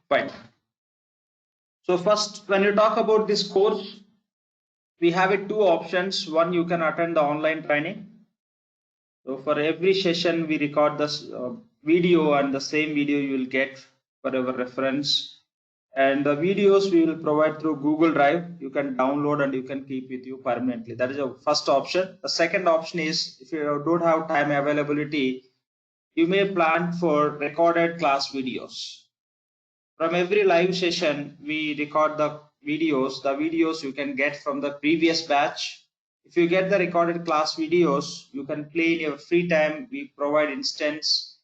Fine. So first, when you talk about this course, we have it two options. One, you can attend the online training. So for every session, we record this video, and the same video you will get for your reference. And the videos we will provide through Google Drive. You can download and you can keep with you permanently. That is the first option. The second option is if you don't have time availability, you may plan for recorded class videos. From every live session, we record the videos. The videos you can get from the previous batch. If you get the recorded class videos, you can play in your free time. We provide instance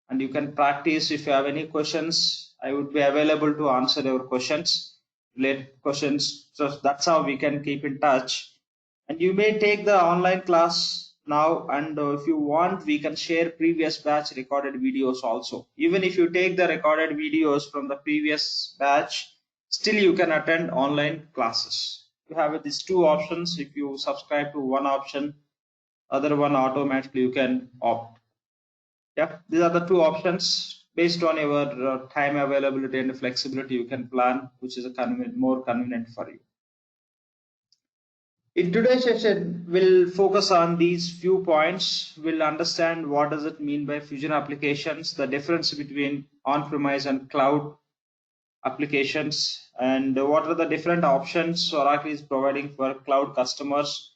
and you can practice. If you have any questions, I would be available to answer your questions, related questions. So that's how we can keep in touch. And you may take the online class now, and if you want, we can share previous batch recorded videos also. Even if you take the recorded videos from the previous batch, still you can attend online classes. You have these two options. If you subscribe to one option, other one automatically you can opt. Yeah, these are the two options. Based on your time availability and flexibility, you can plan which is more convenient for you. In today's session, we'll focus on these few points. We'll understand what does it mean by Fusion applications, the difference between on-premise and cloud applications, and what are the different options Oracle is providing for cloud customers,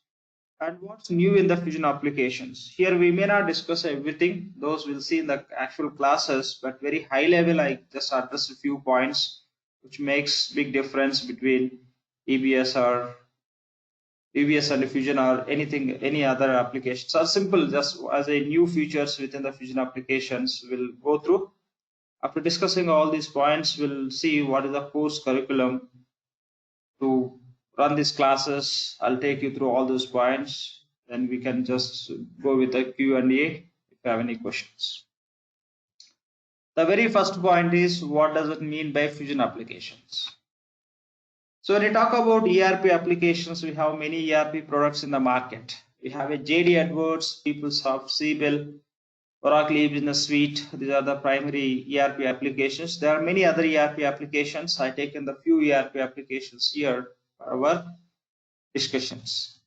and what's new in the Fusion applications. Here we may not discuss everything, those we'll see in the actual classes, but very high level I just address a few points which makes big difference between EBS or EBS and Fusion or anything, any other applications are simple, just as a new features within the Fusion applications we'll go through. After discussing all these points, we'll see what is the course curriculum to run these classes. I'll take you through all those points, then we can just go with the Q&A if you have any questions. The very first point is, what does it mean by Fusion applications? So when you talk about ERP applications, we have many ERP products in the market. We have a JD Edwards, PeopleSoft, Siebel, Oracle E-Business Suite. These are the primary ERP applications. There are many other ERP applications. I taken the few ERP applications here for our discussions.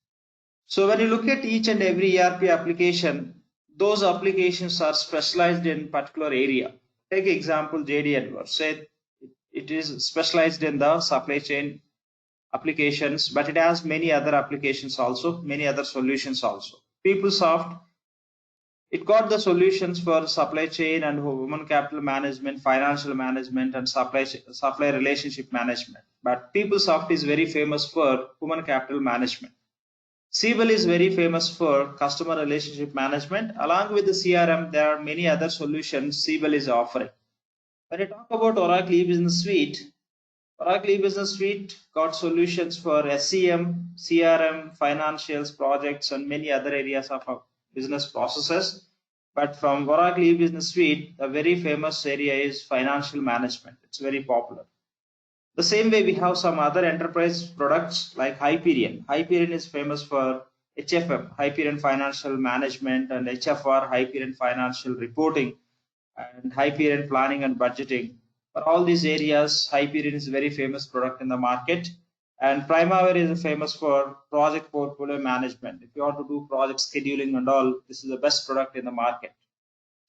So when you look at each and every ERP application, those applications are specialized in particular area. Take example JD Edwards. Say it is specialized in the supply chain applications, but it has many other applications also, many other solutions also. PeopleSoft, it got the solutions for supply chain and human capital management, financial management, and supply relationship management. But PeopleSoft is very famous for human capital management. Siebel is very famous for customer relationship management. Along with the CRM, there are many other solutions Siebel is offering. When you talk about Oracle E-Business Suite, Oracle E-Business Suite got solutions for SCM, CRM, financials, projects, and many other areas of business processes. But from Oracle E-Business Suite, a very famous area is financial management. It's very popular. The same way we have some other enterprise products like Hyperion. Hyperion is famous for HFM, Hyperion Financial Management, and HFR, Hyperion Financial Reporting, and Hyperion Planning and Budgeting. For all these areas, Hyperion is a very famous product in the market. And Primavera is famous for project portfolio management. If you want to do project scheduling and all, this is the best product in the market.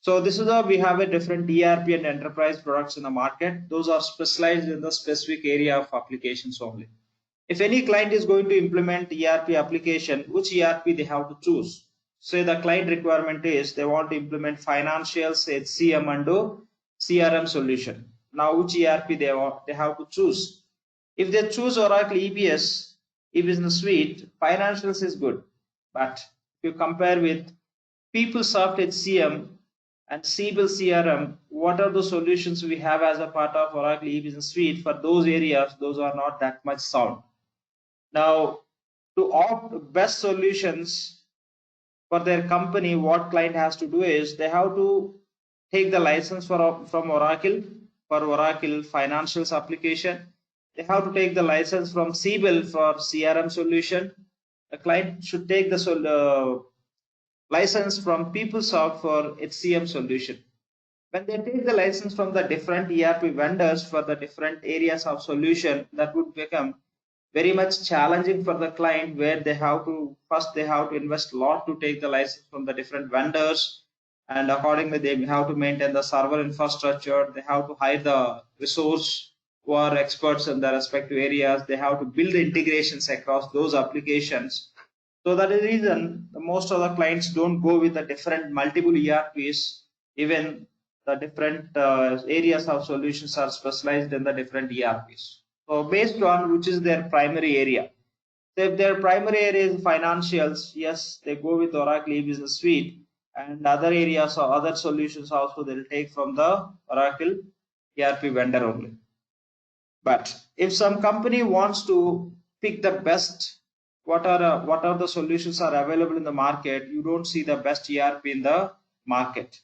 So this is how we have a different ERP and enterprise products in the market. Those are specialized in the specific area of applications only. If any client is going to implement ERP application, which ERP they have to choose? Say the client requirement is they want to implement financials, HCM, and CRM solution. Now which ERP they have to choose? If they choose Oracle EBS, E-Business Suite, financials is good. But if you compare with PeopleSoft HCM and Siebel CRM, what are the solutions we have as a part of Oracle E-Business Suite? For those areas, those are not that much sound. Now, to opt best solutions for their company, what client has to do is they have to take the license from Oracle for Oracle Financials application. They have to take the license from Siebel for CRM solution. The client should take the license from PeopleSoft for HCM solution. When they take the license from the different ERP vendors for the different areas of solution, that would become very much challenging for the client, where they have to first they have to invest a lot to take the license from the different vendors, and accordingly they have to maintain the server infrastructure, they have to hire the resource who are experts in their respective areas, they have to build the integrations across those applications. So that is the reason most of the clients don't go with the different multiple ERPs. Even the different areas of solutions are specialized in the different ERPs. So based on which is their primary area. So if their primary area is financials, yes, they go with Oracle E-Business Suite, and other areas or other solutions also they'll take from the Oracle ERP vendor only. But if some company wants to pick the best, what are the solutions are available in the market, you don't see the best ERP in the market.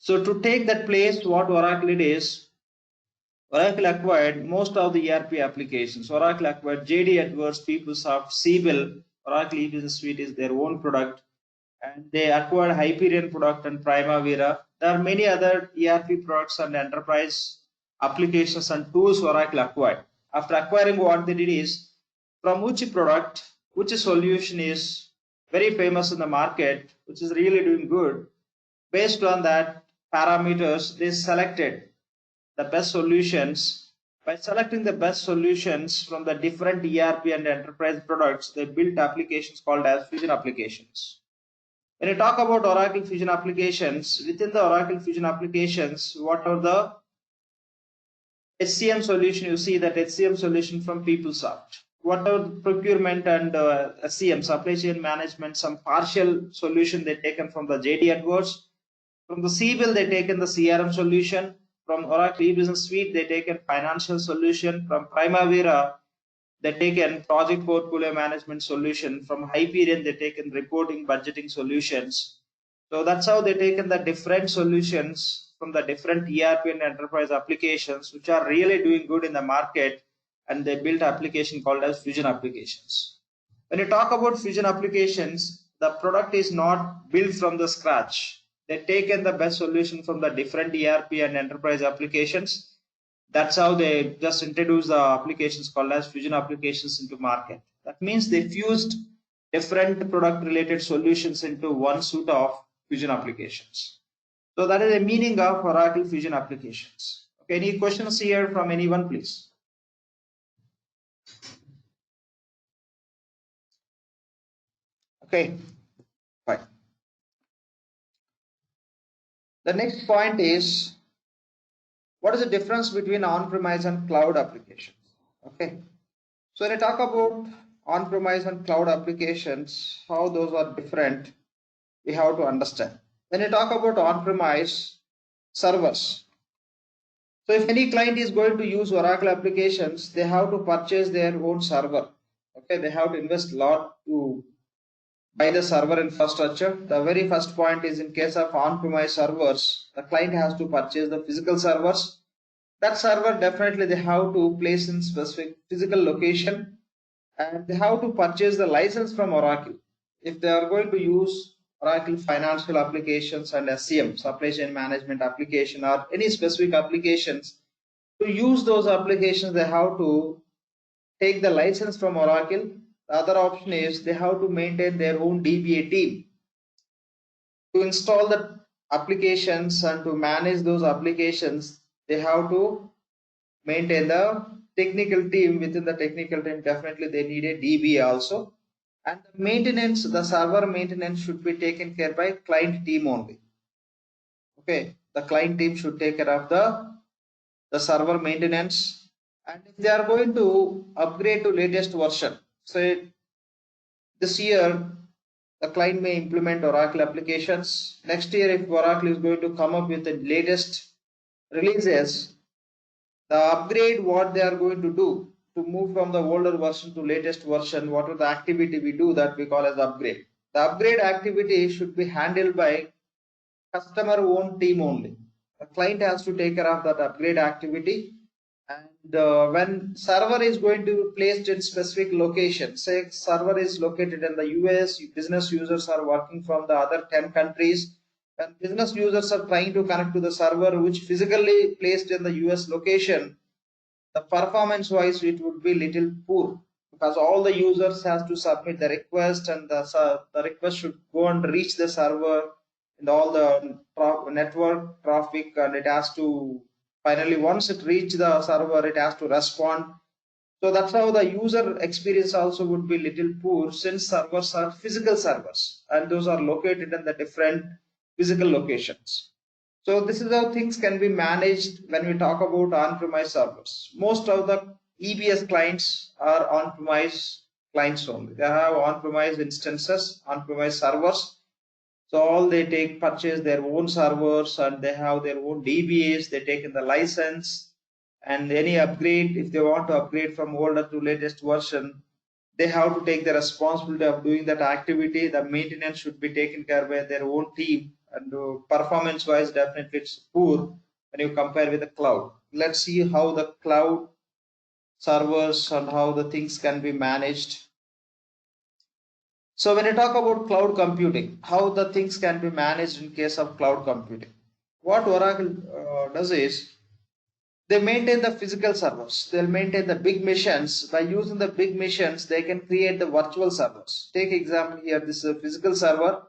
So to take that place, what Oracle it is, Oracle acquired most of the ERP applications. Oracle acquired JD Edwards, PeopleSoft, Siebel. Oracle E-Business Suite is their own product, and they acquired Hyperion product and Primavera. There are many other ERP products and enterprise applications and tools Oracle acquired. After acquiring, what they did is, from which product, which solution is very famous in the market, which is really doing good, based on that parameters, they selected the best solutions. By selecting the best solutions from the different ERP and enterprise products, they built applications called as Fusion applications. When you talk about Oracle Fusion applications, within the Oracle Fusion applications, what are the HCM solution? You see that HCM solution from PeopleSoft. What are the procurement and SCM, supply chain management, some partial solution they taken from the JD Edwards. From the Siebel, they taken the CRM solution. From Oracle E-Business Suite, they taken financial solution. From Primavera, they taken project portfolio management solution. From Hyperion, they taken reporting budgeting solutions. So that's how they taken the different solutions from the different ERP and enterprise applications, which are really doing good in the market, and they built application called as Fusion applications. When you talk about Fusion applications, the product is not built from the scratch. They taken the best solution from the different ERP and enterprise applications. That's how they just introduced the applications called as Fusion applications into market. That means they fused different product related solutions into one suite of Fusion applications. So that is the meaning of Oracle Fusion applications. Okay, any questions here from anyone, please? Okay, fine. The next point is, what is the difference between on-premise and cloud applications? Okay, so when I talk about on-premise and cloud applications, how those are different, we have to understand. When I talk about on-premise servers, so if any client is going to use Oracle applications, they have to purchase their own server. Okay, they have to invest a lot to buy the server infrastructure. The very first point is, in case of on-premise servers, the client has to purchase the physical servers. That server definitely they have to place in specific physical location, and they have to purchase the license from Oracle. If they are going to use Oracle financial applications and SCM, supply chain management application, or any specific applications, to use those applications they have to take the license from Oracle. The other option is they have to maintain their own DBA team to install the applications and to manage those applications. They have to maintain the technical team. Within the technical team, definitely they need a DBA also, and the maintenance, the server maintenance should be taken care by client team only. Okay, the client team should take care of the server maintenance. And if they are going to upgrade to latest version, say this year the client may implement Oracle applications. Next year, if Oracle is going to come up with the latest releases, the upgrade what they are going to do to move from the older version to latest version, what are the activity we do, that we call as upgrade. The upgrade activity should be handled by customer own team only. The client has to take care of that upgrade activity. And when server is going to be placed in specific location, say server is located in the US, business users are working from the other 10 countries, When business users are trying to connect to the server which physically placed in the US location, the performance wise it would be little poor because all the users has to submit the request and the request should go and reach the server and all the network traffic, and it has to finally once it reach the server it has to respond. So that's how the user experience also would be little poor, since servers are physical servers and those are located in the different physical locations. So this is how things can be managed when we talk about on-premise servers. Most of the EBS clients are on-premise clients only. They have on-premise instances, on-premise servers. So all they take purchase their own servers and they have their own DBAs. They take in the license, and any upgrade, if they want to upgrade from older to latest version, they have to take the responsibility of doing that activity. The maintenance should be taken care by their own team, and performance wise definitely it's poor when you compare with the cloud. Let's see how the cloud servers and how the things can be managed. So when you talk about cloud computing, how the things can be managed in case of cloud computing, what Oracle does is they maintain the physical servers. They'll maintain the big machines. By using the big machines, they can create the virtual servers. Take example here, this is a physical server.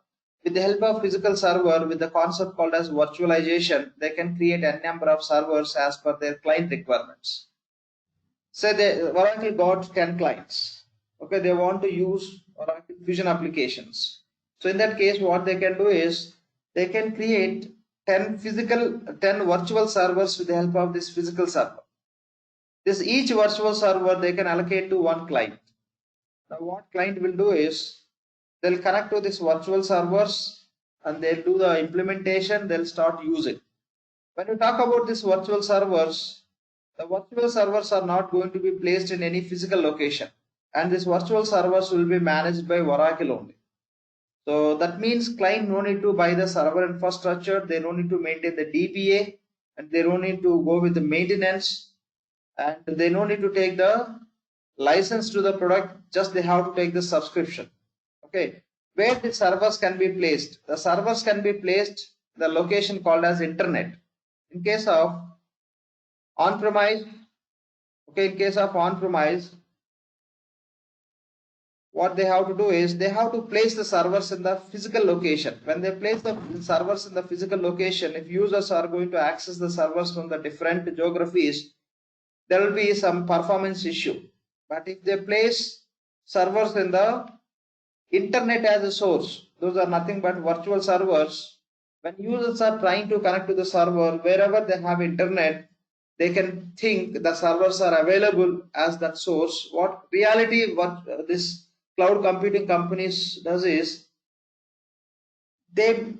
With the help of physical server, with the concept called as virtualization, they can create a number of servers as per their client requirements. Say the Oracle got 10 clients. Okay, they want to use Oracle Fusion applications. So in that case, what they can do is they can create 10 virtual servers with the help of this physical server. This each virtual server they can allocate to one client. Now what client will do is they'll connect to this virtual servers and they'll do the implementation, they'll start using. When you talk about these virtual servers, the virtual servers are not going to be placed in any physical location, and these virtual servers will be managed by Oracle only. So that means client no need to buy the server infrastructure, they don't need to maintain the DBA, and they don't need to go with the maintenance, and they don't need to take the license to the product, just they have to take the subscription. Okay, where the servers can be placed? The servers can be placed the location called as internet. In case of on-premise, okay, in case of on-premise, what they have to do is they have to place the servers in the physical location. When they place the servers in the physical location, if users are going to access the servers from the different geographies, there will be some performance issue. But if they place servers in the internet as a source, those are nothing but virtual servers. When users are trying to connect to the server, wherever they have internet, they can think the servers are available as that source. What this cloud computing companies does is they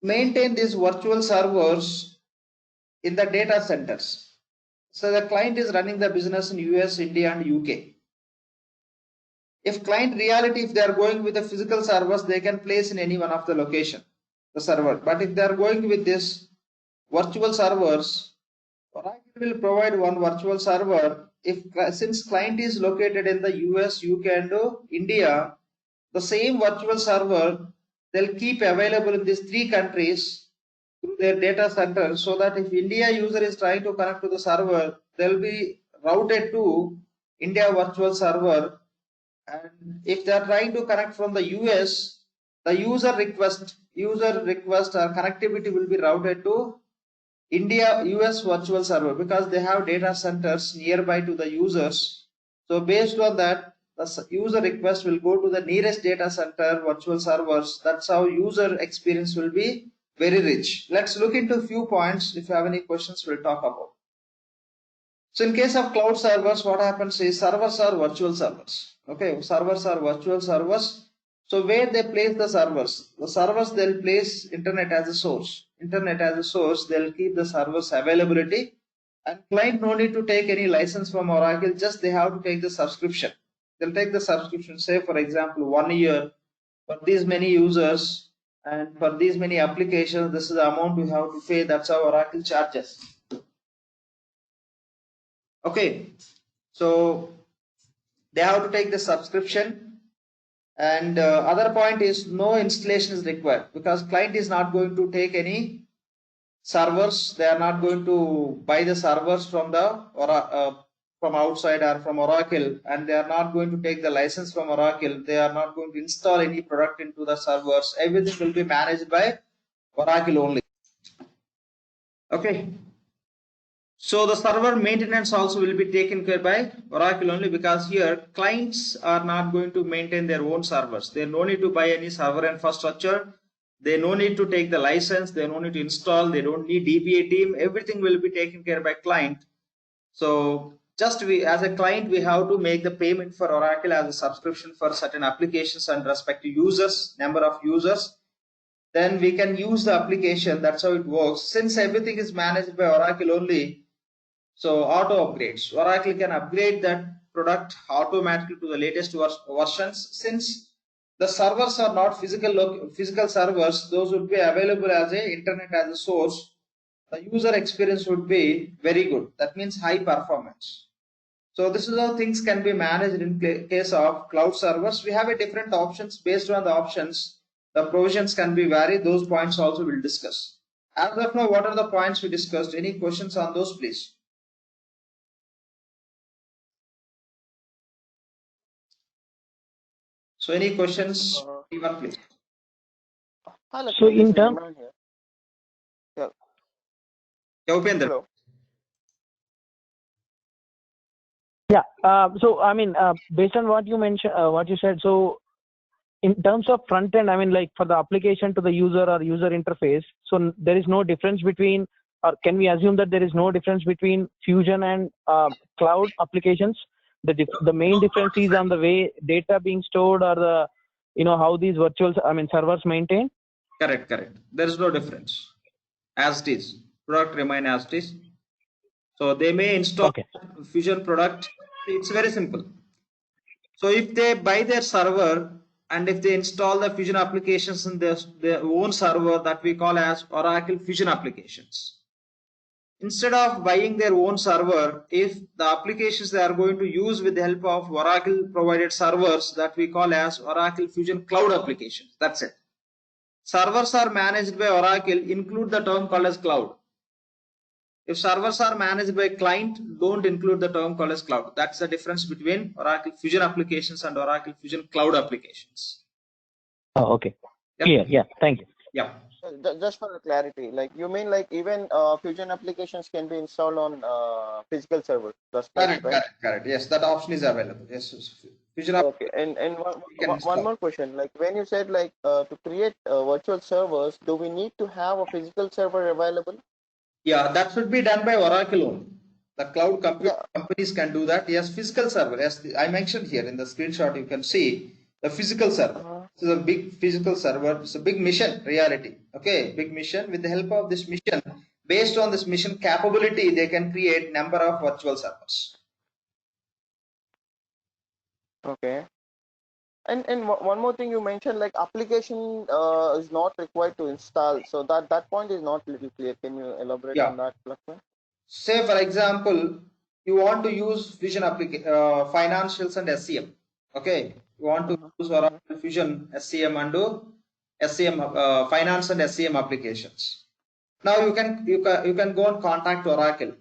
maintain these virtual servers in the data centers. So the client is running the business in US, India, and UK. If client reality, if they are going with the physical servers, they can place in any one of the location, the server. But if they are going with this virtual servers, Oracle will provide one virtual server. If since client is located in the US, UK, and India, the same virtual server they'll keep available in these three countries through their data center, so that if India user is trying to connect to the server, they'll be routed to India virtual server. And if they are trying to connect from the US, the user request or connectivity will be routed to India US virtual server, because they have data centers nearby to the users. So based on that, the user request will go to the nearest data center virtual servers. That's how user experience will be very rich. Let's look into a few points. If you have any questions, we'll talk about. So in case of cloud servers, what happens is servers are virtual servers. Okay, servers are virtual servers. So where they place the servers they'll place internet as a source. Internet as a source, they'll keep the servers availability, and client no need to take any license from Oracle, just they have to take the subscription. They'll take the subscription, say for example 1 year for these many users and for these many applications, this is the amount we have to pay. That's how Oracle charges. Okay, so they have to take the subscription, And other point is no installation is required because client is not going to take any servers. They are not going to buy the servers from the from outside or from Oracle, and they are not going to take the license from Oracle. They are not going to install any product into the servers. Everything will be managed by Oracle only. Okay. So the server maintenance also will be taken care by Oracle only, because here clients are not going to maintain their own servers. They no need to buy any server infrastructure. They no need to take the license. They no need to install. They don't need DBA team. Everything will be taken care by client. So just we as a client, we have to make the payment for Oracle as a subscription for certain applications and respective users, number of users. Then we can use the application. That's how it works. Since everything is managed by Oracle only, so auto upgrades. Oracle can upgrade that product automatically to the latest versions. Since the servers are not physical servers, those would be available as a internet as a source. The user experience would be very good. That means high performance. So this is how things can be managed in case of cloud servers. We have a different options. Based on the options, the provisions can be varied. Those points also we'll discuss. As of now, what are the points we discussed? Any questions on those, please? So any questions? Anyone, please? So in terms, Yeah, Upendra. hello. Yeah. So I mean, based on what you mentioned, what you said, so in terms of front end, I mean, like for the application to the user or user interface, so there is no difference between, or can we assume that there is no difference between Fusion and cloud applications? The main difference is on the way data being stored, or the, how these servers maintain. Correct. There is no difference. As it is, product remain as it is. So they may install Fusion product. It's very simple. So if they buy their server and if they install the Fusion applications in their own server, that we call as Oracle Fusion applications. Instead of buying their own server, if the applications they are going to use with the help of Oracle provided servers, that we call as Oracle Fusion Cloud applications. That's it. Servers are managed by Oracle include the term called as cloud. If servers are managed by client, don't include the term called as cloud. That's the difference between Oracle Fusion applications and Oracle Fusion Cloud applications. Oh, okay. Yep. Yeah. Thank you. Yeah. Just for clarity, like you mean like even Fusion applications can be installed on physical servers? That's correct, right? Correct. Yes, that option is available. Yes. Fusion okay. And one more question. Like when you said like to create virtual servers, do we need to have a physical server available? Yeah, that should be done by Oracle only. The cloud companies can do that. Yes, physical server. Yes, I mentioned here in the screenshot. You can see the physical server. This is a big physical server. It's a big mission reality. Okay, big mission. With the help of this mission, based on this mission capability, they can create number of virtual servers. Okay. And one more thing you mentioned, like application is not required to install. So that point is not little clear. Can you elaborate on that, Lakshman? Say for example, you want to use Fusion financials and SCM. Okay, you want to use Oracle Fusion SCM and do SCM finance and SCM applications. Now you can go and contact Oracle,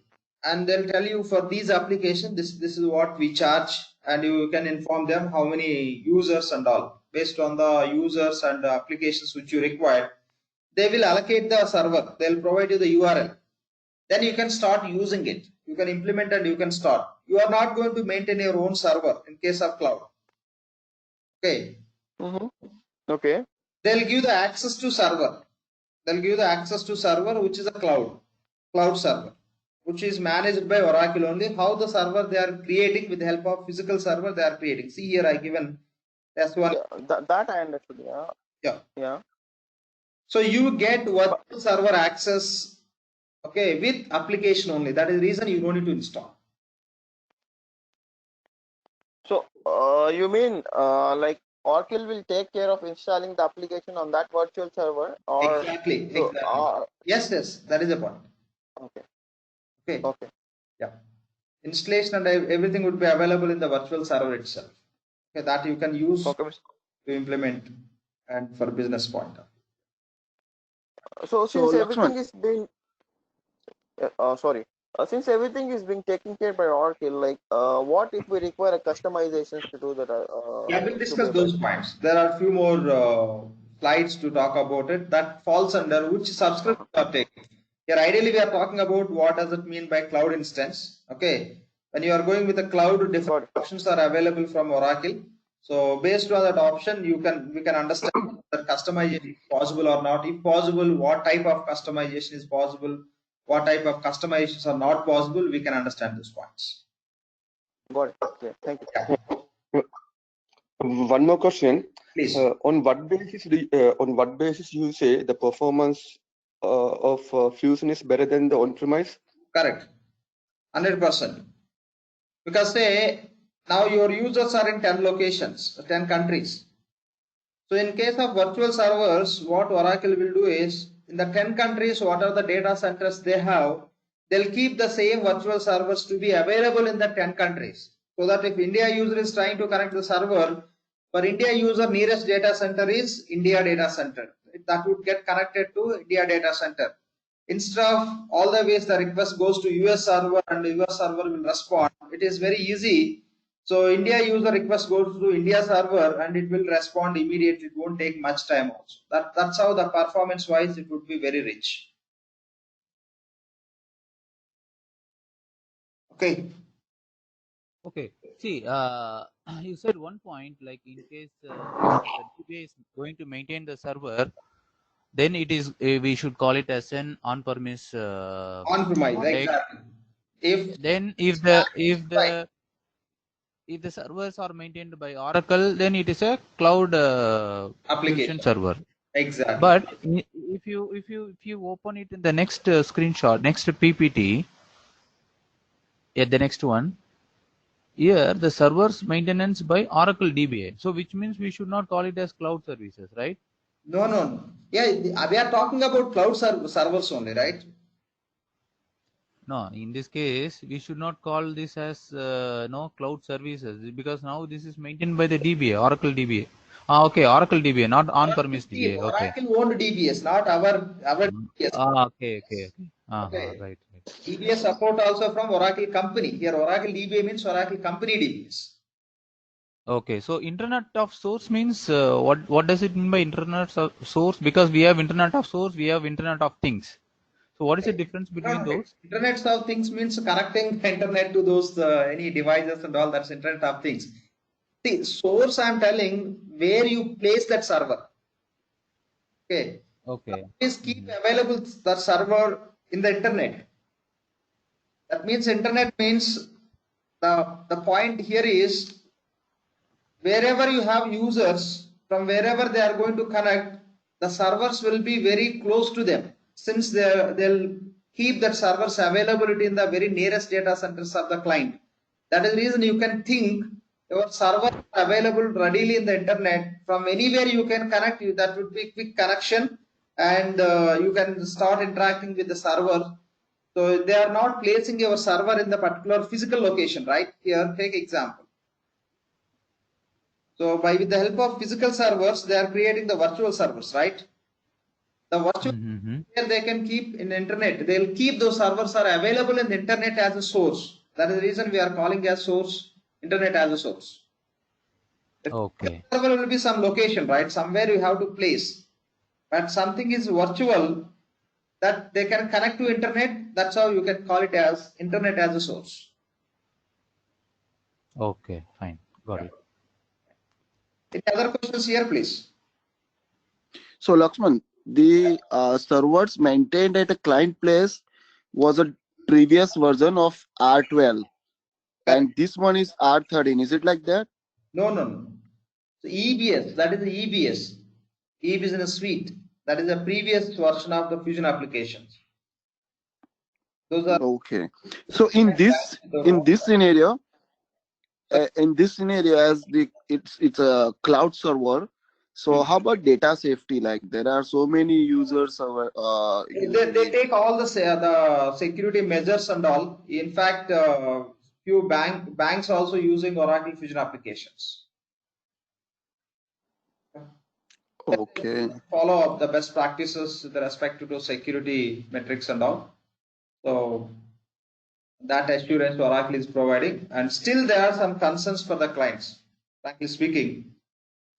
and they'll tell you for these applications this is what we charge, and you can inform them how many users and all. Based on the users and the applications which you require, they will allocate the server. They'll provide you the URL. Then you can start using it. You can implement and you can start. You are not going to maintain your own server in case of cloud. Okay. Okay. They'll give the access to server. They'll give the access to server, which is a cloud server, which is managed by Oracle only. How the server they are creating with the help of physical server they are creating. See here I given S1. Yeah, that I understood. Yeah. So you get virtual server access. Okay, with application only. That is the reason you don't need to install. So you mean like Oracle will take care of installing the application on that virtual server? Or exactly. Yes, that is the point. Okay. Yeah. Installation and everything would be available in the virtual server itself. Okay, that you can use. to implement and for business point of view. So since Lakshman, everything is being since everything is being taken care by Oracle, like what if we require a customizations to do that Yeah, we'll to discuss be able those points. There are a few more slides to talk about it. That falls under which subscription you are taking. Here, ideally, we are talking about what does it mean by cloud instance. Okay, when you are going with the cloud, different options are available from Oracle. So, based on that option, we can understand that customization is possible or not. If possible, what type of customization is possible, what type of customizations are not possible. We can understand those points. got it. Okay, thank you. Yeah, one more question. please. On what basis you say the performance of Fusion is better than the on-premise? Correct. 100%. Because say now your users are in 10 locations, 10 countries. So in case of virtual servers, what Oracle will do is in the 10 countries, what are the data centers they have, they'll keep the same virtual servers to be available in the 10 countries. So that if India user is trying to connect the server, for India user nearest data center is India data center. That would get connected to India data center. Instead of all the ways the request goes to US server and the US server will respond, it is very easy. So India user request goes to India server and it will respond immediately. It won't take much time also. That's how the performance wise it would be very rich. Okay. Okay. See, you said one point, like in case the DBA is going to maintain the server, then it is we should call it as an on-premise. On-premise, like, exactly. If the servers are maintained by Oracle, then it is a cloud application server. Exactly. But if you open it in the next screenshot, next PPT, the next one. Here, the servers maintenance by Oracle DBA. So, which means we should not call it as cloud services, right? No. Yeah, we are talking about cloud servers only, right? No, in this case, we should not call this as no cloud services because now this is maintained by the DBA, Oracle DBA. Okay, Oracle DBA, not on-premise DBA. Okay. Oracle owned DBS, not our DBS. Okay. Okay. Right. DBS support also from Oracle company. Here Oracle DBA means Oracle company DBS. Okay, so Internet of Source means what does it mean by Internet of Source? Because we have Internet of Source, we have Internet of Things. So what is the difference between those? Internet of Things means connecting the internet to those any devices and all. That's Internet of Things. See, source I'm telling where you place that server. Okay. Please keep available the server in the internet. That means internet means the point here is wherever you have users, from wherever they are going to connect, the servers will be very close to them, since they'll keep that servers availability in the very nearest data centers of the client. That is the reason you can think your server available readily in the internet. From anywhere you can connect, that would be quick connection, and you can start interacting with the server. So they are not placing your server in the particular physical location, right? Here, take example. So with the help of physical servers, they are creating the virtual servers, right? The virtual where they can keep in the internet. They'll keep those servers are available in the internet as a source. That is the reason we are calling as source, internet as a source. The server will be some location, right? Somewhere you have to place. But something is virtual that they can connect to internet. That's how you can call it as internet as a source. Okay, fine. Got it. Any other questions here, please? So, Lakshman, the servers maintained at a client place was a previous version of R12, and this one is R13. Is it like that? No. So EBS, that is the EBS, e-business suite. That is the previous version of the Fusion applications. Those are okay. So in this scenario, as it's a cloud server. So how about data safety? Like there are so many users. They take all the security measures and all. In fact, few banks also using Oracle Fusion applications. Okay. Follow up the best practices with respect to security metrics and all. So that assurance Oracle is providing, and still there are some concerns for the clients, frankly speaking.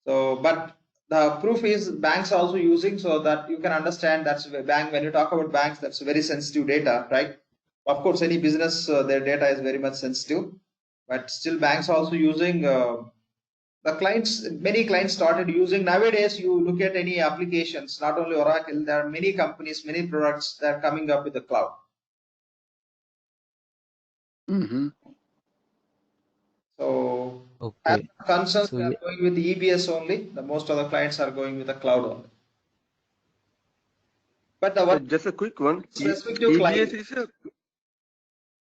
So, but the proof is banks also using, so that you can understand that's bank. When you talk about banks, that's very sensitive data, right? Of course, any business, their data is very much sensitive, but still banks also using. The clients, many clients started using. Nowadays, you look at any applications, not only Oracle, there are many companies, many products that are coming up with the cloud. Mm-hmm. So, as Okay. concerns, So they are going with the EBS only. The most of the clients are going with the cloud only. But the what Just a quick one. specific to EBS client? is a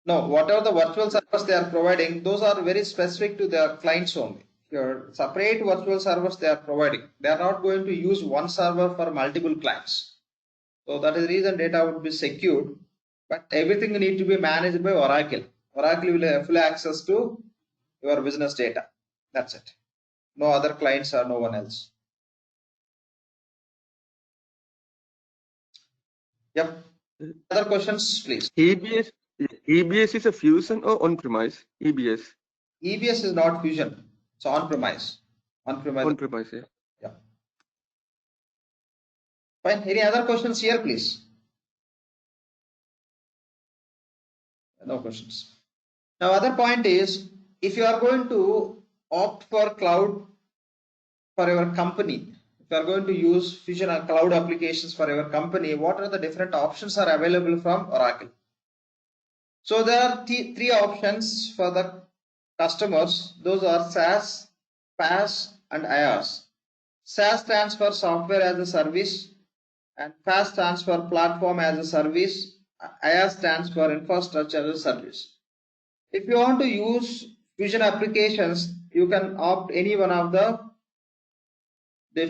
No, whatever the virtual servers they are providing, those are very specific to their clients only. Your separate virtual servers they are providing. They are not going to use one server for multiple clients. So that is the reason data would be secured. But everything need to be managed by Oracle. Oracle will have full access to your business data. That's it. No other clients or no one else. Yep. Other questions, please. EBS is a fusion or on-premise? EBS. EBS is not fusion. It's on-premise. On-premise. On-premise, yeah. Yeah. Fine. Any other questions here, please? No questions. Now, other point is, if you are going to opt for cloud for your company, if you are going to use Fusion and cloud applications for your company, what are the different options are available from Oracle? So there are three options for the customers. Those are SaaS, PaaS, and IaaS. SaaS stands for software as a service, and PaaS stands for platform as a service. IaaS stands for infrastructure as a service. If you want to use Fusion applications, you can opt any one of the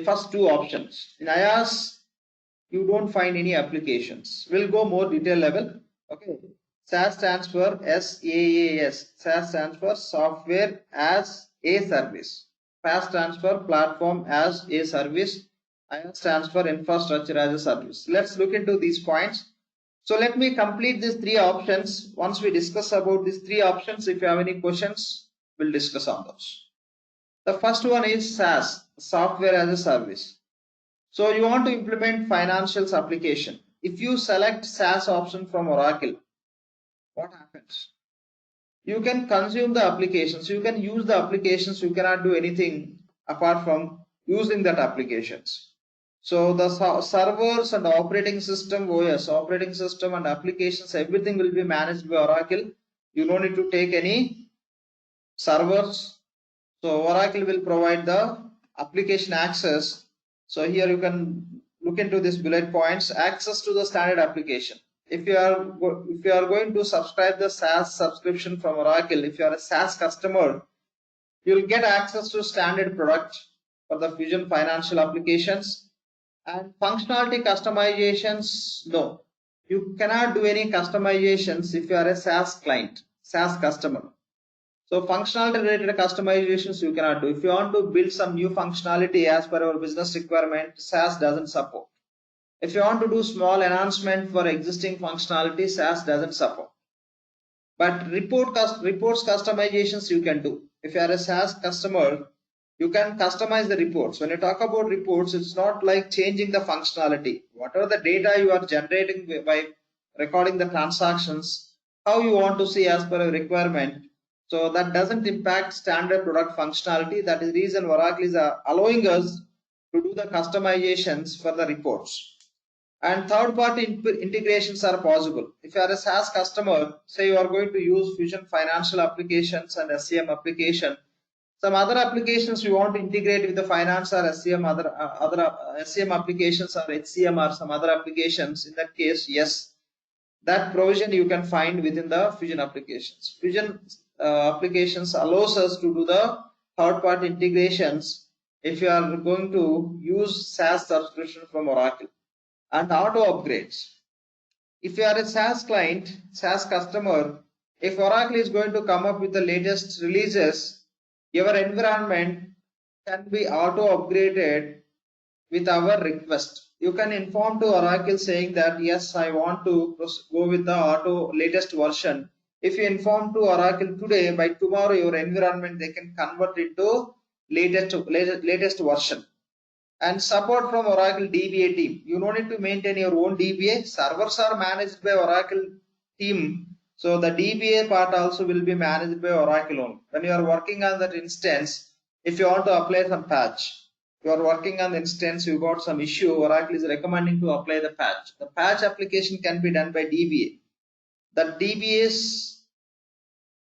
first two options. In IaaS, you don't find any applications. We'll go more detail level. Okay. SaaS stands for SaaS. SaaS stands for software as a service. PaaS stands for platform as a service. IaaS stands for infrastructure as a service. Let's look into these points. So let me complete these three options. Once we discuss about these three options, if you have any questions, we'll discuss on those. The first one is SaaS, software as a service. So you want to implement financials application. If you select SaaS option from Oracle, what happens? You can consume the applications, you can use the applications, you cannot do anything apart from using that applications. So the servers and operating system, OS, operating system and applications, everything will be managed by Oracle. You don't need to take any servers. So Oracle will provide the application access. So here you can look into these bullet points. Access to the standard application. If you are going to subscribe the SaaS subscription from Oracle, if you are a SaaS customer, you'll get access to standard product for the Fusion financial applications. And functionality customizations, no. You cannot do any customizations if you are a SaaS client, SaaS customer. So functionality related customizations you cannot do. If you want to build some new functionality as per our business requirement, SaaS doesn't support. If you want to do small enhancement for existing functionality, SaaS doesn't support. But reports customizations you can do. If you are a SaaS customer, you can customize the reports. When you talk about reports, it's not like changing the functionality. Whatever the data you are generating by recording the transactions, how you want to see as per a requirement. So that doesn't impact standard product functionality. That is the reason Oracle is allowing us to do the customizations for the reports. And third-party integrations are possible. If you are a SaaS customer, say you are going to use Fusion financial applications and SCM application, some other applications you want to integrate with the finance or SCM, other SCM applications or HCM or some other applications. In that case, yes, that provision you can find within the Fusion applications. Fusion applications allows us to do the third-party integrations if you are going to use SaaS subscription from Oracle. And auto upgrades. If you are a SaaS client, SaaS customer, if Oracle is going to come up with the latest releases, your environment can be auto upgraded with our request. You can inform to Oracle saying that yes, I want to go with the auto latest version. If you inform to Oracle today, by tomorrow your environment they can convert it to latest version. And support from Oracle DBA team. You don't need to maintain your own DBA. Servers are managed by Oracle team. So the DBA part also will be managed by Oracle only. When you are working on that instance, if you want to apply some patch, you are working on the instance, you got some issue, Oracle is recommending to apply the patch. The patch application can be done by DBA. The DBAs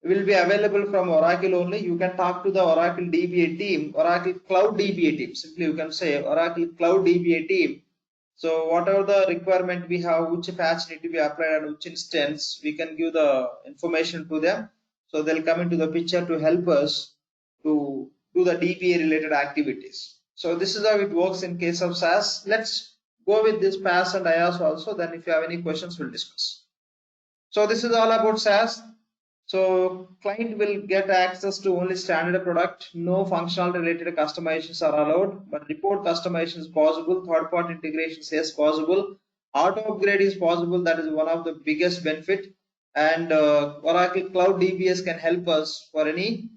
will be available from Oracle only. You can talk to the Oracle DBA team, Oracle Cloud DBA team. Simply you can say Oracle Cloud DBA team. So whatever the requirement we have, which patch need to be applied and which instance, we can give the information to them. So they'll come into the picture to help us to do the DBA related activities. So this is how it works in case of SaaS. Let's go with this PaaS and IaaS also. Then if you have any questions, we'll discuss. So this is all about SaaS. So client will get access to only standard product. No functional related customizations are allowed, but report customization is possible. Third party integrations is possible. Auto upgrade is possible. That is one of the biggest benefit. And Oracle Cloud DBS can help us for any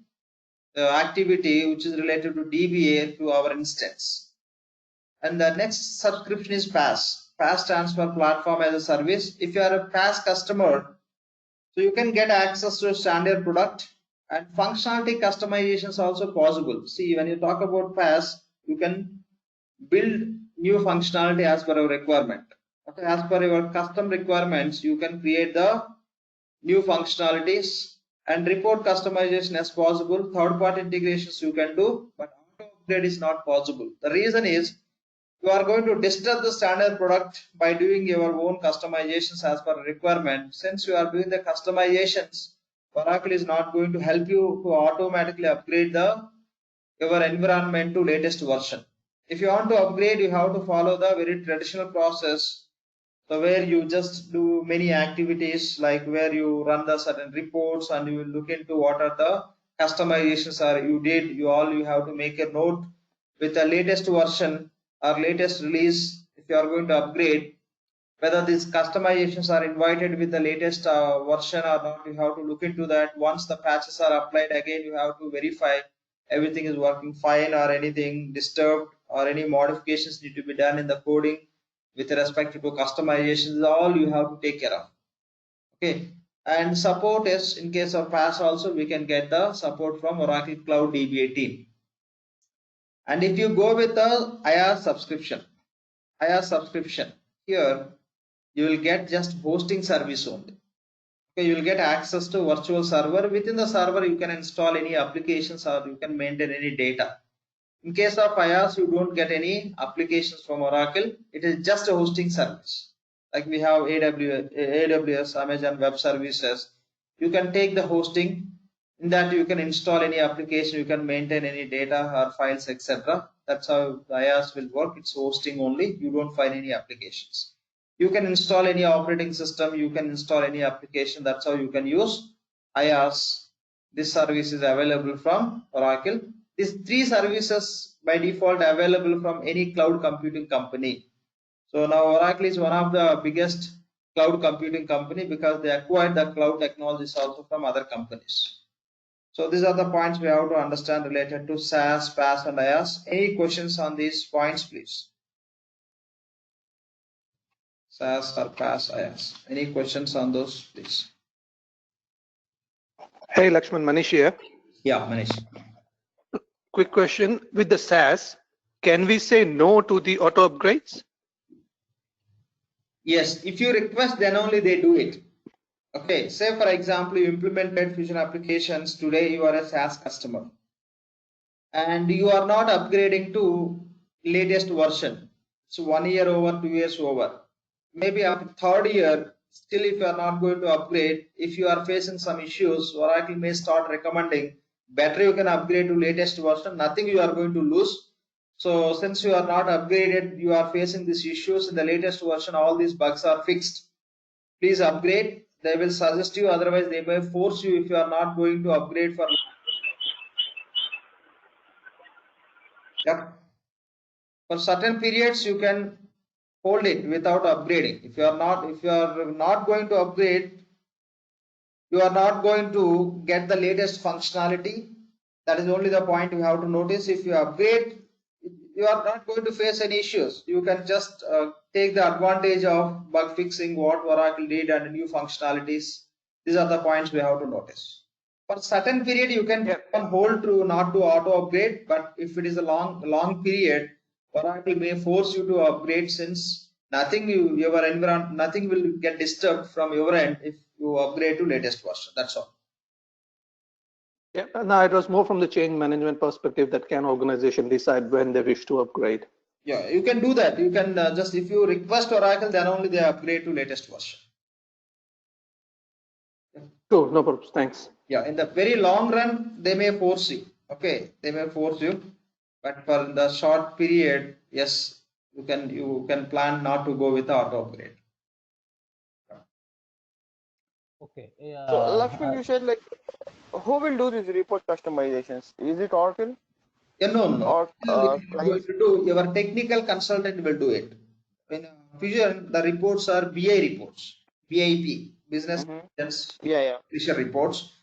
activity which is related to DBA to our instance. And the next subscription is PaaS. PaaS stands for Platform as a Service. If you are a PaaS customer, so you can get access to a standard product, and functionality customization is also possible. See, when you talk about PaaS, you can build new functionality as per your requirement. Okay, as per your custom requirements, you can create the new functionalities, and report customization as possible. Third-party integrations you can do, but auto upgrade is not possible. The reason is you are going to disturb the standard product by doing your own customizations as per requirement. Since you are doing the customizations, Oracle is not going to help you to automatically upgrade your environment to latest version. If you want to upgrade, you have to follow the very traditional process. So where you just do many activities, like where you run the certain reports and you will look into what are the customizations are you did. You have to make a note with the latest version or latest release. If you are going to upgrade, whether these customizations are invited with the latest version or not, you have to look into that. Once the patches are applied, again you have to verify everything is working fine, or anything disturbed, or any modifications need to be done in the coding with respect to customizations. All you have to take care of. Okay, and support is, in case of PaaS also, we can get the support from Oracle Cloud DBA team. And if you go with the IaaS subscription, here you will get just hosting service only. Okay, you will get access to virtual server. Within the server, you can install any applications or you can maintain any data. In case of IaaS, you don't get any applications from Oracle. It is just a hosting service. Like we have AWS, Amazon Web Services. You can take the hosting. In that you can install any application, you can maintain any data or files, etc. That's how IaaS will work. It's hosting only. You don't find any applications. You can install any operating system. You can install any application. That's how you can use IaaS. This service is available from Oracle. These three services by default available from any cloud computing company. So now Oracle is one of the biggest cloud computing company because they acquired the cloud technologies also from other companies. So these are the points we have to understand related to SaaS, PaaS, and IaaS. Any questions on these points, please? SaaS or PaaS, IaaS. Any questions on those, please? Hey, Lakshman, Manish here. Yeah, Manish. Quick question. With the SaaS, can we say no to the auto upgrades? Yes, if you request, then only they do it. Okay, say for example, you implemented Fusion applications. Today you are a SaaS customer and you are not upgrading to latest version. So 1 year over, 2 years over. Maybe after third year, still if you are not going to upgrade, if you are facing some issues, Oracle may start recommending better you can upgrade to latest version. Nothing you are going to lose. So since you are not upgraded, you are facing these issues in the latest version, all these bugs are fixed. Please upgrade. They will suggest you, otherwise they may force you if you are not going to upgrade for. Yep. For certain periods, you can hold it without upgrading. If you are not going to upgrade, you are not going to get the latest functionality. That is only the point you have to notice. If you upgrade, you are not going to face any issues. You can just take the advantage of bug fixing what Oracle did and new functionalities. These are the points we have to notice. For certain period, you can put on hold to not to auto upgrade, but if it is a long period, Oracle may force you to upgrade, since nothing will get disturbed from your end if you upgrade to latest version. That's all. Yeah, no, it was more from the change management perspective that can organization decide when they wish to upgrade. Yeah, you can do that. You can just, if you request Oracle, then only they upgrade to latest version. Cool, no problems. Thanks. Yeah, in the very long run, they may force you. Okay, they may force you, but for the short period, yes, you can plan not to go with auto upgrade. Okay. So Lakshman, you said like who will do these report customizations? Is it Oracle? Yeah, no. Or clients? Your technical consultant will do it. In Fusion, the reports are BI reports, BIP, business intelligence reports.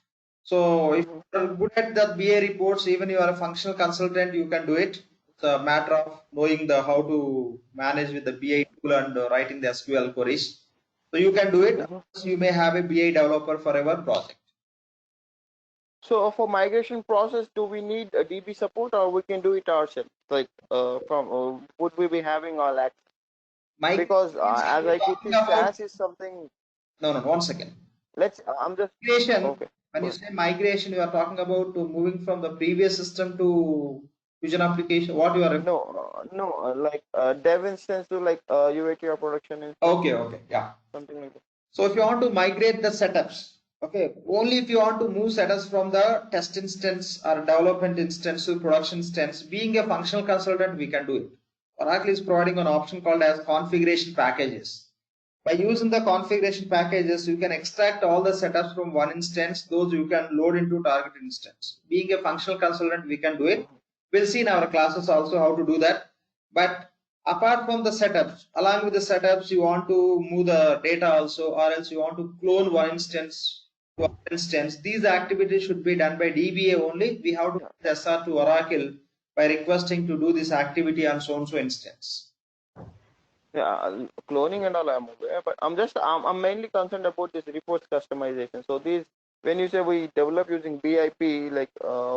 So if you are good at the BI reports, even you are a functional consultant, you can do it. It's a matter of knowing how to manage with the BI tool and writing the SQL queries. So you can do it. You may have a BI developer for your project. So for migration process, do we need a DB support, or we can do it ourselves? Like would we be having all that? Because as I could see, SaaS is something. No. 1 second. I'm just migration. Okay. When you say migration, you are talking about moving from the previous system to Fusion application. What you are referring? No, like dev instance to like UAT or production instance. Okay, yeah. Something like that. So if you want to migrate the setups, okay, only if you want to move setups from the test instance or development instance to production instance, being a functional consultant, we can do it. Oracle is providing an option called as configuration packages. By using the configuration packages, you can extract all the setups from one instance. Those you can load into target instance. Being a functional consultant, we can do it. We'll see in our classes also how to do that. But apart from the setups, along with the setups, you want to move the data also, or else you want to clone one instance to another instance. These activities should be done by DBA only. We have to send SR to Oracle by requesting to do this activity on so and so instance. Yeah, cloning and all I'm aware, but I'm mainly concerned about this reports customization. So these, when you say we develop using BIP, like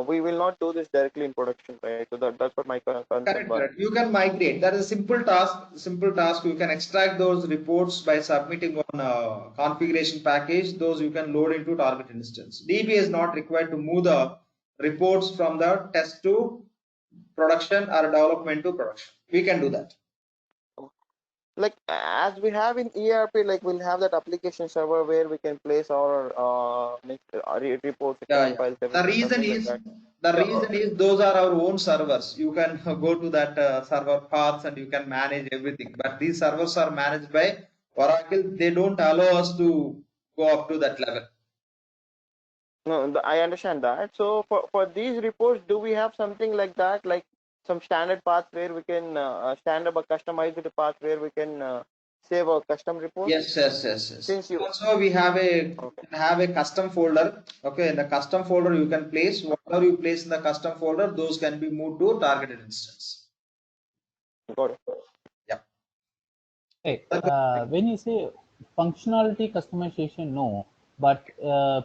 we will not do this directly in production, right? So that's what my concern was. Correct. You can migrate. That is a simple task. You can extract those reports by submitting on a configuration package. Those you can load into target instance. DB is not required to move the reports from the test to production or development to production. We can do that. Like as we have in ERP, like we'll have that application server where we can place our reports, files. The reason is those are our own servers. You can go to that server paths and you can manage everything. But these servers are managed by Oracle. They don't allow us to go up to that level. No, I understand that. So for these reports, do we have something like that, like some standard path where we can customized path where we can save our custom reports? Yes. Since you also we have a custom folder. Okay, in the custom folder you can place whatever you place in the custom folder. Those can be moved to targeted instance. Got it. Yeah. Hey, when you say functionality customization, no, but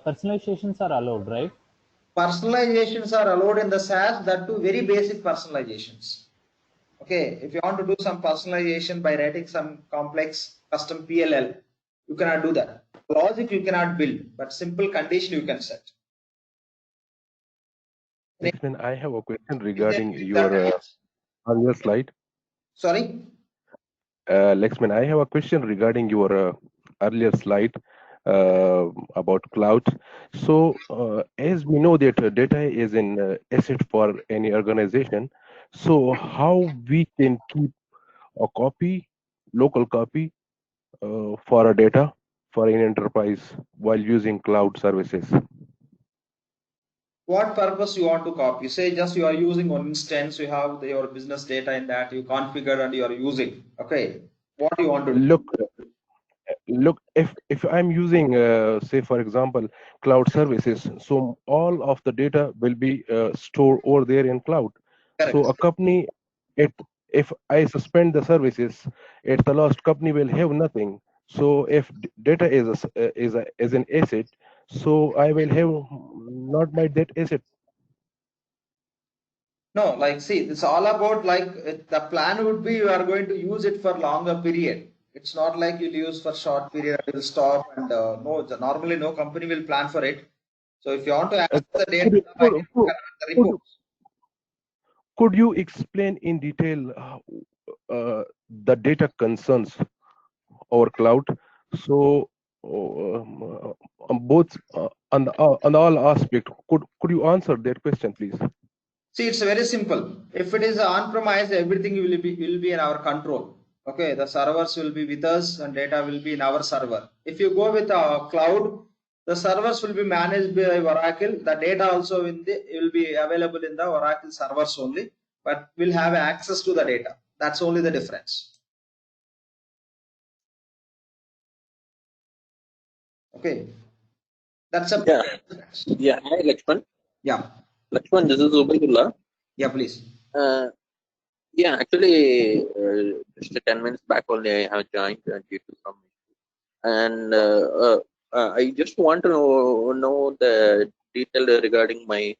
personalizations are allowed, right? Personalizations are allowed in the SaaS, that too very basic personalizations. Okay, if you want to do some personalization by writing some complex custom PLL, you cannot do that. Logic you cannot build, but simple condition you can set. Lakshman, I have a question regarding your earlier slide. Sorry? Lakshman, I have a question regarding your earlier slide about cloud. So as we know that data is an asset for any organization, so how we can keep a local copy for a data for an enterprise while using cloud services? what purpose you want to copy. Say just you are using one instance, you have your business data in that, you configure and you are using. Okay, what do you want to do? Look, if I'm using say for example cloud services, so all of the data will be stored over there in cloud. So Correct. a company, it if I suspend the services, at the last company will have nothing. So if data is an asset, so I will have not my that asset. No, like see, it's all about like the plan would be you are going to use it for longer period. It's not like you'll use for short period, you'll stop and no, normally no company will plan for it. So if you want to access the data, Could, I could, need to could, convert the could reports. could you explain in detail the data concerns over cloud? So on both on all aspect, could you answer that question, please? See, it's very simple. If it is on-premise, everything will be in our control. Okay, the servers will be with us and data will be in our server. If you go with a cloud, the servers will be managed by Oracle. The data also will be available in the Oracle servers only, but we'll have access to the data. That's only the difference. Okay, that's a Yeah, difference. yeah. Hi, Lakshman. Yeah, Lakshman, this is Ubaidullah. yeah, please. Yeah, actually, just 10 minutes back only I have joined due to some issue. And I just want to know the detail regarding my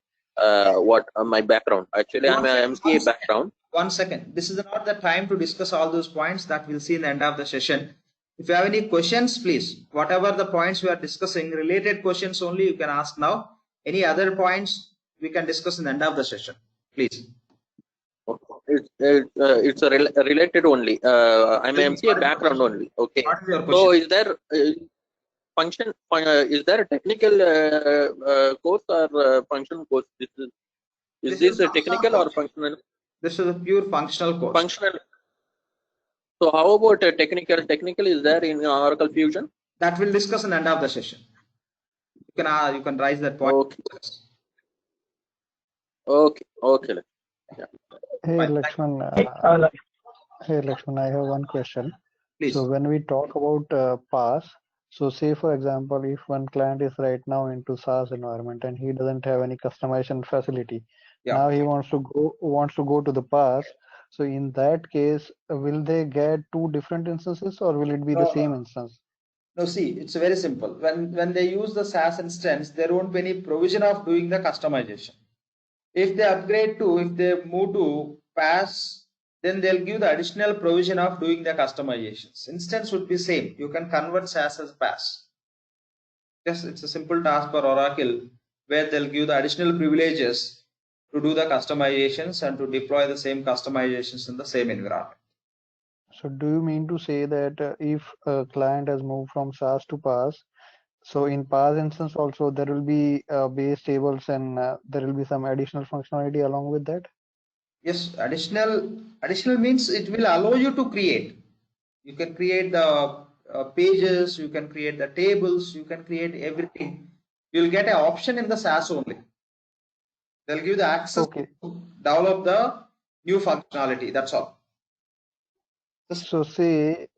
my background. Actually, I'm a MCA background. 1 second. This is not the time to discuss all those points that we'll see in the end of the session. If you have any questions, please, whatever the points we are discussing, related questions only you can ask now. Any other points we can discuss in the end of the session, please. It's a related only. I'm a MCA background only. Okay. What is your So question? is there function? Is there a technical course or function course? Is this a technical or functional? This is a pure functional course. Functional. So how about a technical? Technical is there in Oracle Fusion? That we'll discuss in the end of the session. You can raise that point. Okay. Okay. Okay. Yeah. Hey Fine. Lakshman, hey Lakshman, I have one question. Please. So when we talk about PaaS, so say for example, if one client is right now into SaaS environment and he doesn't have any customization facility, Yeah. now he wants to go to the PaaS. So in that case, will they get two different instances or will it be the same instance? No, see, it's very simple. When they use the SaaS instance, there won't be any provision of doing the customization. If they move to PaaS, then they'll give the additional provision of doing the customizations. Instance would be same. You can convert SaaS as PaaS. Yes, it's a simple task for Oracle where they'll give the additional privileges to do the customizations and to deploy the same customizations in the same environment. So do you mean to say that if a client has moved from SaaS to PaaS, so in PaaS instance also there will be base tables and there will be some additional functionality along with that? Yes, additional means it will allow you to create. You can create the pages, you can create the tables, you can create everything. You'll get an option in the SaaS only. They'll give the access to develop the new functionality. That's all. So say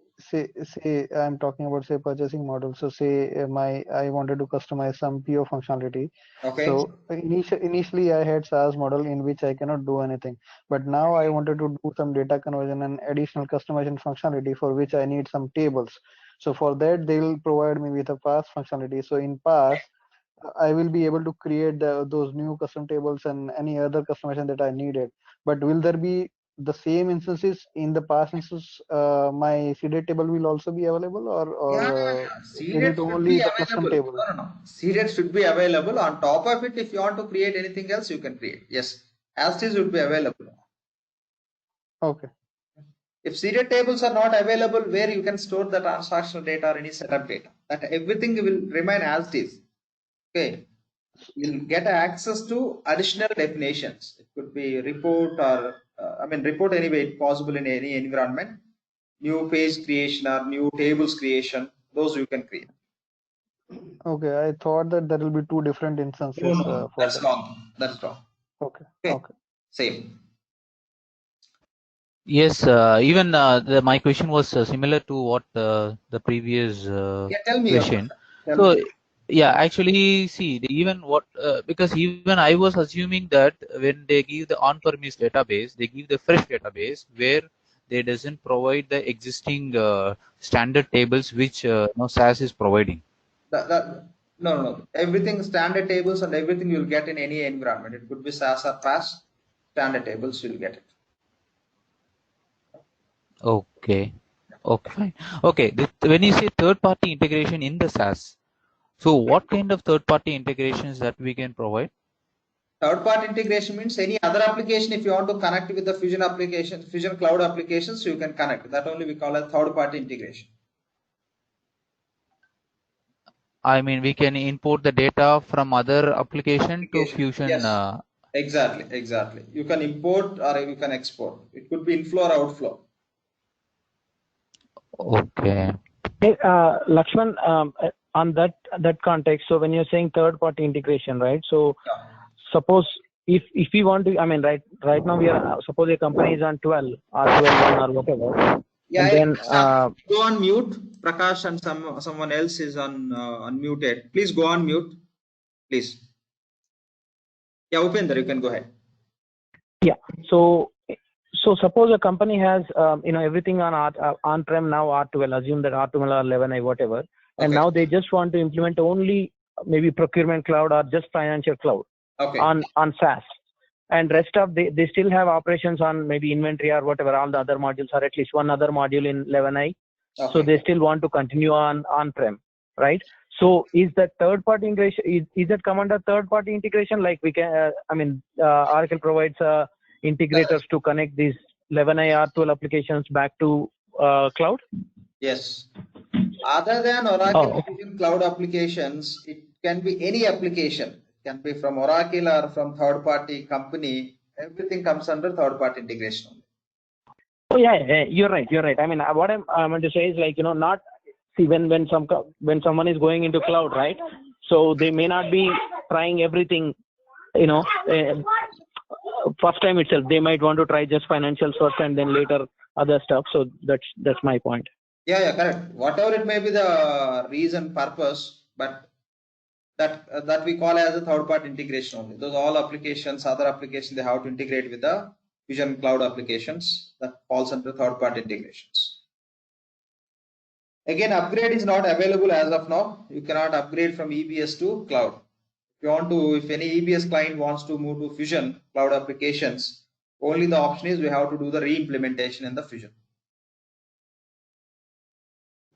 I'm talking about say purchasing model. So say I wanted to customize some PO functionality. Okay. So initially I had SaaS model in which I cannot do anything, but now I wanted to do some data conversion and additional customization functionality for which I need some tables. So for that they will provide me with a PaaS functionality. So in PaaS I will be able to create those new custom tables and any other customization that I needed. But will there be the same instances in the PaaS instance? My seeded table will also be available, or is Seeded it should be only the custom available. table? No. Seeded should be available. On top of it, if you want to create anything else, you can create. Yes, as it is would be available. Okay. If seeded tables are not available, where you can store the transactional data or any setup data, that everything will remain as it is. Okay, you'll get access to additional definitions. It could be report or report anyway possible in any environment. New page creation or new tables creation, those you can create. Okay, I thought that there will be two different No, instances no, for that's that. wrong. That's wrong. Okay, Okay, okay. same. Yes, even my question was similar to what the previous Yeah, tell me your question. question. Tell So, me. yeah, actually, see, even what because even I was assuming that when they give the on-premise database, they give the fresh database where they doesn't provide the existing standard tables which SAS is providing. No, no, no. Everything standard tables and everything you'll get in any environment. It could be SAS or PaaS. Standard tables you'll get it. Okay, okay, fine. Okay, when you say third-party integration in the SAS, so what kind of third-party integrations that we can provide? Third-party integration means any other application. If you want to connect with the Fusion application, Fusion Cloud applications, you can connect. That only we call a third-party integration. I mean, we can import the data from other application to Application. Fusion. Yes. Exactly, exactly. You can import or you can export. It could be inflow or outflow. Okay. Hey, Lakshman, on that context, so when you're saying third-party integration, right? So Yeah. suppose if we want to, I mean, right now we are suppose a company is on 12 or 12.1 or whatever, Yeah, and then go on mute. Prakash and someone else is on unmuted. Please go on mute, please. Yeah, Upender, you can go ahead. yeah. So suppose a company has everything on-prem now R12, assume that R12 or 11i whatever, and Okay. now they just want to implement only maybe procurement cloud or just financial cloud Okay. on SaaS, and rest of they still have operations on maybe inventory or whatever, all the other modules, or at least one other module in 11i. Okay. So they still want to continue on-prem, right? So is that third-party integration, is that come under third-party integration? Like we can, Oracle provides integrators to connect these 11i R12 applications back to cloud? Yes. Other than Oracle Oh, Fusion Cloud applications, it can be any application. It can be from Oracle or from third-party company. Everything comes under third-party integration. Oh yeah, you're right. You're right. I mean, what I meant to say is like not see when someone is going into cloud, right? So they may not be trying everything. First time itself, they might want to try just financials first and then later other stuff. So that's my point. Yeah, correct. Whatever it may be the reason, purpose, but that we call as a third-party integration only. Those all applications, other applications, they have to integrate with the Fusion Cloud applications. That falls under third-party integrations. Again, upgrade is not available as of now. You cannot upgrade from EBS to cloud. If any EBS client wants to move to Fusion Cloud applications, only the option is we have to do the re-implementation in the Fusion.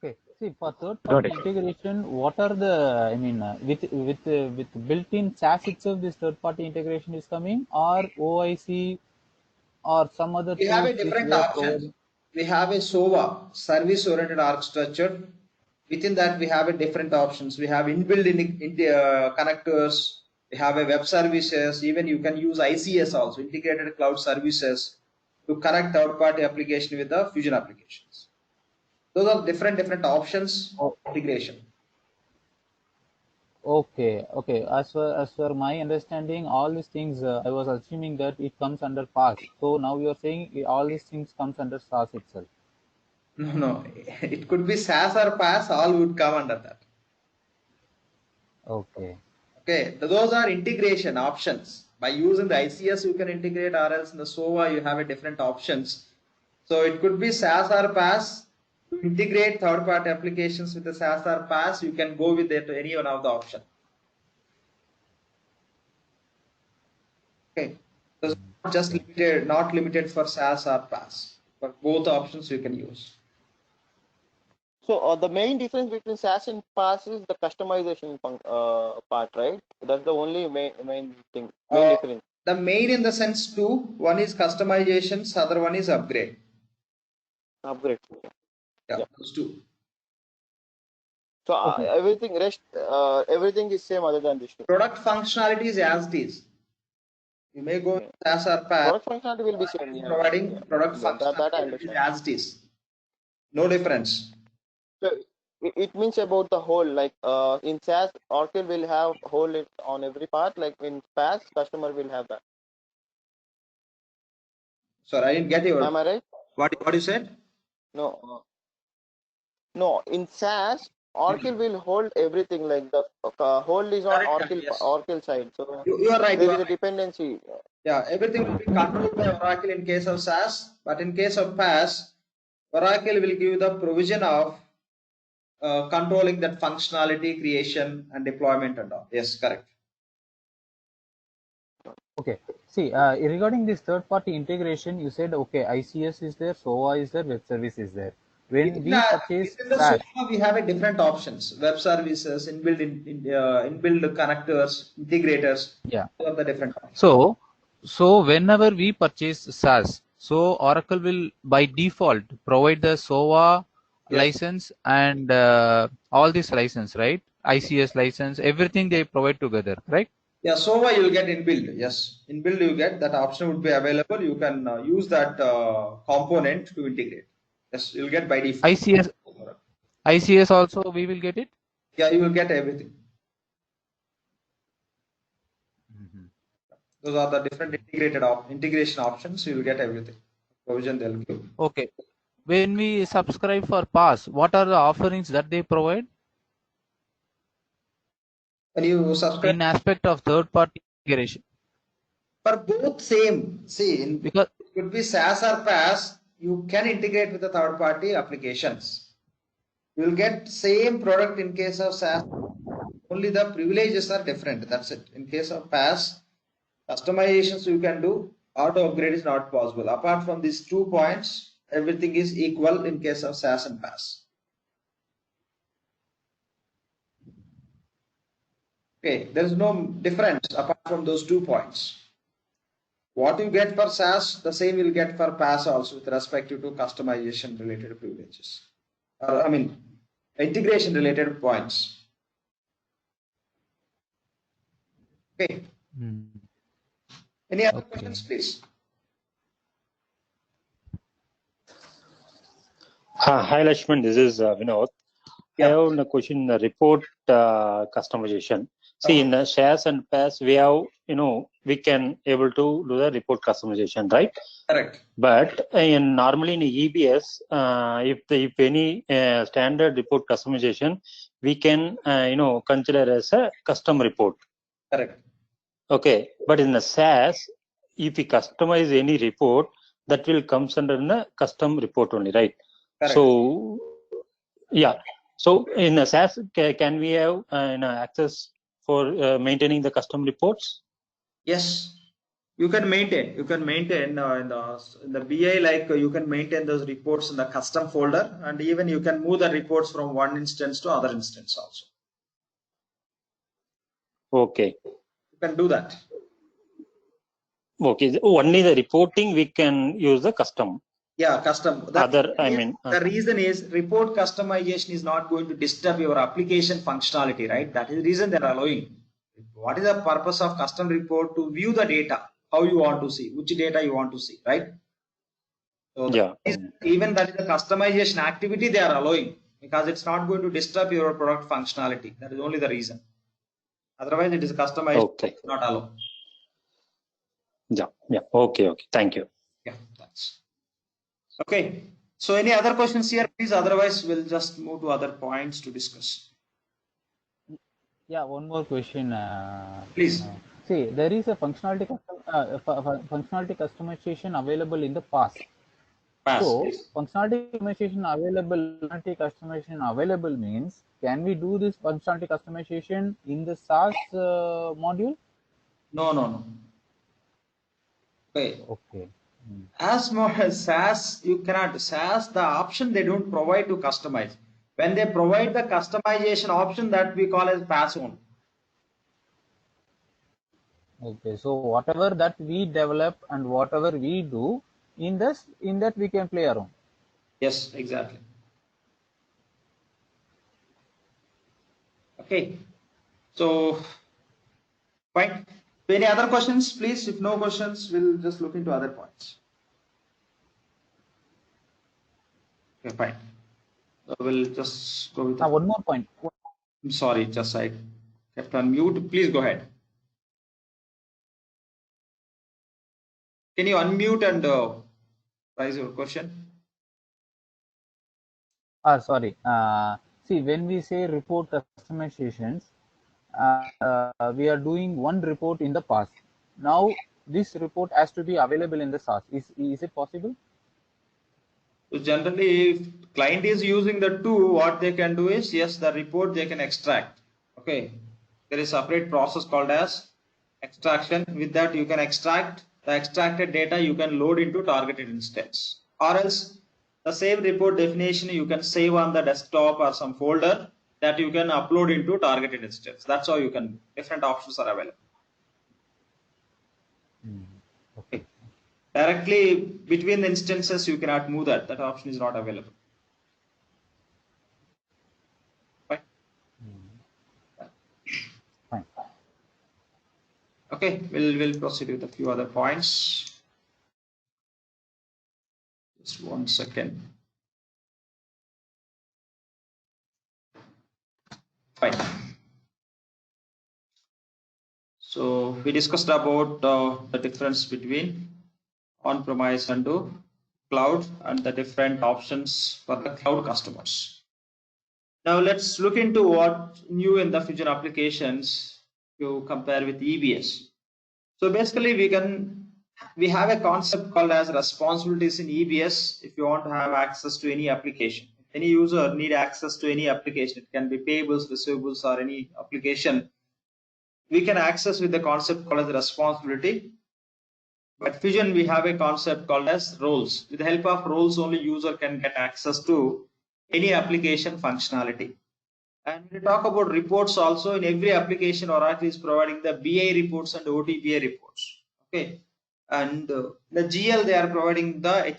Okay. See, for third-party integration, what are the? I mean, with built-in SAS itself, this third-party integration is coming, or OIC, or some other We have tools a which different they are option. providing. We have a SOA, service-oriented architecture. Within that, we have a different options. We have inbuilt connectors. We have a web services. Even you can use ICS also, integrated cloud services, to connect third-party application with the Fusion applications. Those are different options of integration. Okay. As per my understanding, all these things I was assuming that it comes under PaaS. So now you are saying all these things comes under SaaS itself. No, it could be SaaS or PaaS. All would come under that. Okay. Okay, those are integration options. By using the ICS, you can integrate, or else in the SOA, you have a different options. So it could be SaaS or PaaS. To integrate third-party applications with the SaaS or PaaS, you can go with it, any one of the option. Okay, so it's not just not limited for SaaS or PaaS, but both options you can use. So the main difference between SAS and PaaS is the customization part, right? That's the only main thing, main difference. The main in the sense two, one is customizations, other one is upgrade. Upgrade. Yeah, those two. So everything is same other than this two. Product functionality is as it is. You may go SaaS or PaaS. Product functionality will be same. Providing product functionality that I understand. as it is. No difference. So it means about the whole, like in SaaS, Oracle will have whole on every part, like in PaaS, customer will have that. Sorry, I didn't get your. Am I right? What you said? No, no. In SaaS, Oracle will hold everything, like the hold is on Correct, Oracle yes. Oracle side. So You are right. there You is are a right. dependency. Yeah, everything will be controlled by Oracle in case of SaaS, but in case of PaaS, Oracle will give the provision of controlling that functionality, creation, and deployment and all. Yes, correct. Okay. See, regarding this third-party integration, you said okay, ICS is there, SOA is there, web service is there. When we purchase Within the SaaS, SOA, we have a different options: web services, inbuilt connectors, integrators. yeah. All of the different options. So whenever we purchase SaaS, so Oracle will by default provide the SOA Yes. license and all these license, right? ICS license, everything they provide together, right? Yeah, SOA you will get inbuilt. Yes, inbuilt you get that option would be available. You can use that component to integrate. Yes, you'll get by default. ICS also we will get it. Yeah, you will get everything. Those are the different integration options. You will get everything. Provision they'll give. Okay. When we subscribe for PaaS, what are the offerings that they provide? When you subscribe in aspect of third-party integration. For both same. See, because it could be SaaS or PaaS. You can integrate with the third-party applications. You will get same product in case of SaaS. Only the privileges are different. That's it. In case of PaaS, customizations you can do. Auto upgrade is not possible. Apart from these 2 points, everything is equal in case of SaaS and PaaS. Okay, there is no difference apart from those 2 points. What you get for SaaS, the same you'll get for PaaS also with respect to customization related privileges. I mean, integration related points. Okay. Any other questions, please? Hi, Lakshman. This is Vinod. I have a question. Report customization. See, in the SaaS and PaaS, we have, we can able to do the report customization, right? Correct. But normally in EBS, if any standard report customization, we can, consider as a custom report. Correct. Okay. But in the SaaS, if we customize any report, that will comes under the custom report only, right? Correct. So, yeah. So in a SaaS, can we have access for maintaining the custom reports? Yes, you can maintain. You can maintain in the BI, like you can maintain those reports in the custom folder, and even you can move the reports from one instance to other instance also. Okay. You can do that. Okay. Only the reporting we can use the custom. Yeah, custom. The reason is report customization is not going to disturb your application functionality, right? That is the reason they're allowing. What is the purpose of custom report? To view the data, how you want to see, which data you want to see, right? So yeah. Even that is the customization activity they are allowing, because it's not going to disturb your product functionality. That is only the reason. Otherwise, it is customized. Okay. Not allowed. Yeah. Yeah. Okay. Okay. Thank you. Yeah. Thanks. Okay, so any other questions here, please? Otherwise, we'll just move to other points to discuss. Yeah, one more question. Please. See, there is a functionality customization available in the PaaS. So, yes. functionality customization available means, can we do this functionality customization in the SaaS module? No. Okay. Okay. As more as SaaS, you cannot. SaaS, the option they don't provide to customize. When they provide the customization option, that we call as PaaS only. Okay, so whatever that we develop and whatever we do, in that we can play around. Yes, exactly. Okay. So, fine. Any other questions, please? If no questions, we'll just look into other points. Okay, fine. We'll just go with one more point. I'm sorry, just I kept on mute. Please go ahead. Can you unmute and raise your question? Sorry. See, when we say report customizations, we are doing one report in the past. Now this report has to be available in the SaaS. Is it possible? So generally, if client is using the tool, what they can do is, yes, the report they can extract. Okay, there is a separate process called as extraction. With that, you can extract the extracted data, you can load into targeted instance, or else the same report definition you can save on the desktop or some folder that you can upload into targeted instance. That's how you can, different options are available. Okay. Directly between the instances, you cannot move that. That option is not available. Right? Fine. Okay, we'll proceed with a few other points. Just 1 second. Fine. So we discussed about the difference between on-premise and cloud and the different options for the cloud customers. Now let's look into what new in the Fusion applications to compare with EBS. So basically we have a concept called as responsibilities in EBS. If you want to have access to any application, any user need access to any application, it can be payables, receivables, or any application, we can access with the concept called as responsibility. But Fusion, we have a concept called as roles. With the help of roles, only user can get access to any application functionality. And when we talk about reports also, in every application, Oracle is providing the BI reports and OTBA reports. Okay, and the GL, they are providing the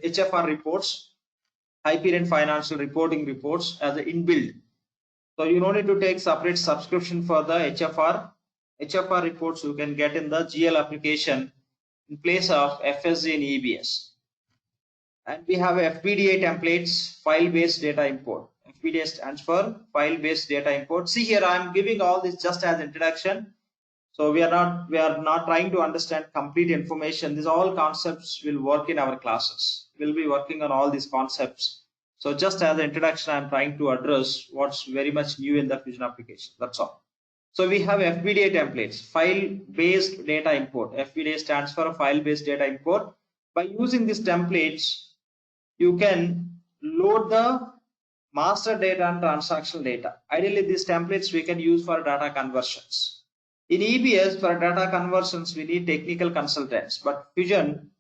HFR reports, Hyperion financial reporting reports as an inbuilt. So you don't need to take separate subscription for the HFR reports you can get in the GL application in place of FSG in EBS. And we have FPDA templates, file-based data import. FPDA stands for file-based data import. See here, I'm giving all this just as introduction. So we are not trying to understand complete information. These all concepts will work in our classes. We'll be working on all these concepts. So just as an introduction, I'm trying to address what's very much new in the Fusion application. That's all. So we have FPDA templates, file-based data import. FPDA stands for file-based data import. By using these templates, you can load the master data and transactional data. Ideally, these templates we can use for data conversions. In EBS, for data conversions, we need technical consultants. But Fusion,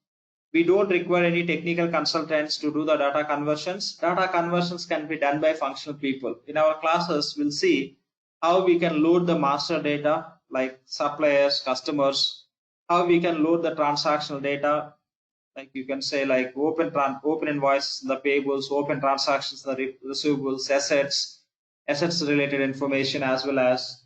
we don't require any technical consultants to do the data conversions. Data conversions can be done by functional people. In our classes, we'll see how we can load the master data like suppliers, customers, how we can load the transactional data, like you can say like open invoices, the payables, open transactions, the receivables, assets related information, as well as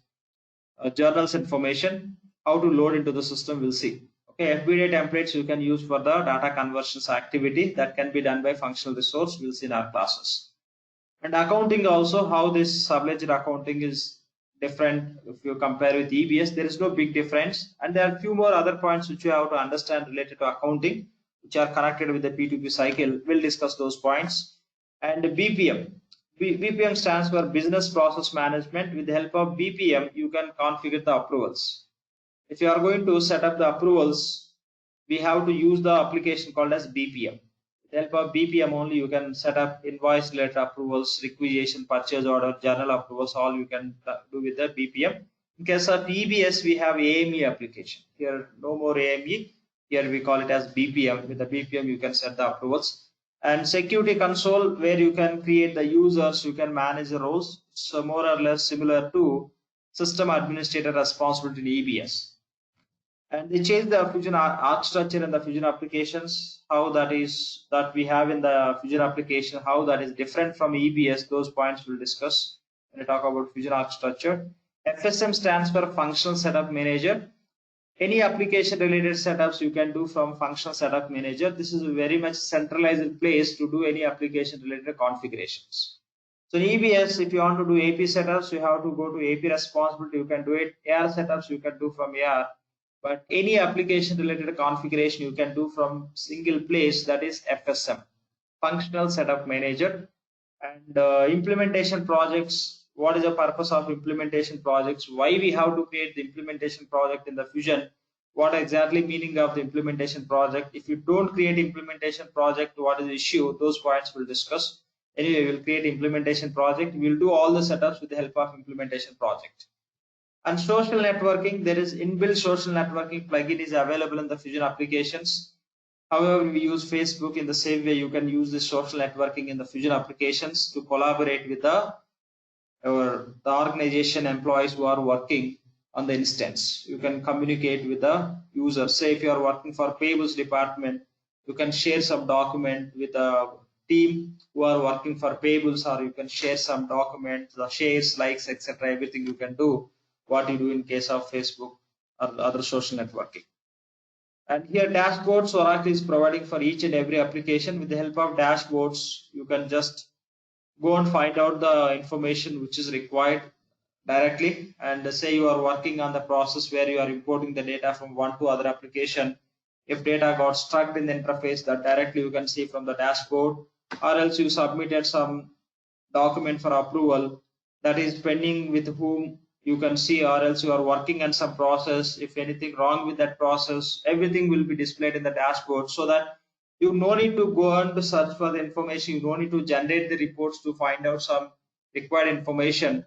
journals information, how to load into the system, we'll see. Okay, FPDA templates you can use for the data conversions activity that can be done by functional resource. We'll see in our classes. And accounting also, how this subledger accounting is different if you compare with EBS. There is no big difference. And there are a few more other points which you have to understand related to accounting, which are connected with the P2P cycle. We'll discuss those points. And BPM. BPM stands for Business Process Management. With the help of BPM, you can configure the approvals. If you are going to set up the approvals, we have to use the application called as BPM. With the help of BPM only, you can set up invoice related approvals, requisition, purchase order, journal approvals, all you can do with the BPM. In case of EBS, we have AME application. Here, no more AME. Here we call it as BPM. With the BPM, you can set the approvals. And security console, where you can create the users, you can manage the roles. So more or less similar to system administrator responsibility in EBS. And they change the Fusion architecture and the Fusion applications, how that we have in the Fusion application, how that is different from EBS. Those points we'll discuss when we talk about Fusion architecture. FSM stands for Functional Setup Manager. Any application related setups you can do from functional setup manager. This is a very much centralized place to do any application related configurations. So in EBS, if you want to do AP setups, you have to go to AP responsibility. You can do it. AR setups you can do from AR. But any application related configuration you can do from single place, that is FSM, functional setup manager. And implementation projects. What is the purpose of implementation projects? Why we have to create the implementation project in the Fusion? What exactly meaning of the implementation project? If you don't create implementation project, what is the issue? Those points we'll discuss. Anyway, we'll create implementation project. We'll do all the setups with the help of implementation project. And social networking, there is inbuilt social networking plugin is available in the Fusion applications. However, we use Facebook in the same way. You can use the social networking in the Fusion applications to collaborate with the organization employees who are working on the instance. You can communicate with the user. Say if you are working for payables department, you can share some document with a team who are working for payables, or you can share some documents, the shares, likes, etc. Everything you can do what you do in case of Facebook or other social networking. And here dashboards Oracle is providing for each and every application. With the help of dashboards, you can just go and find out the information which is required directly. And say you are working on the process where you are importing the data from one to other application. If data got stuck in the interface, that directly you can see from the dashboard, or else you submitted some document for approval that is pending with whom you can see, or else you are working on some process. If anything wrong with that process, everything will be displayed in the dashboard, so that you no need to go on to search for the information. You don't need to generate the reports to find out some required information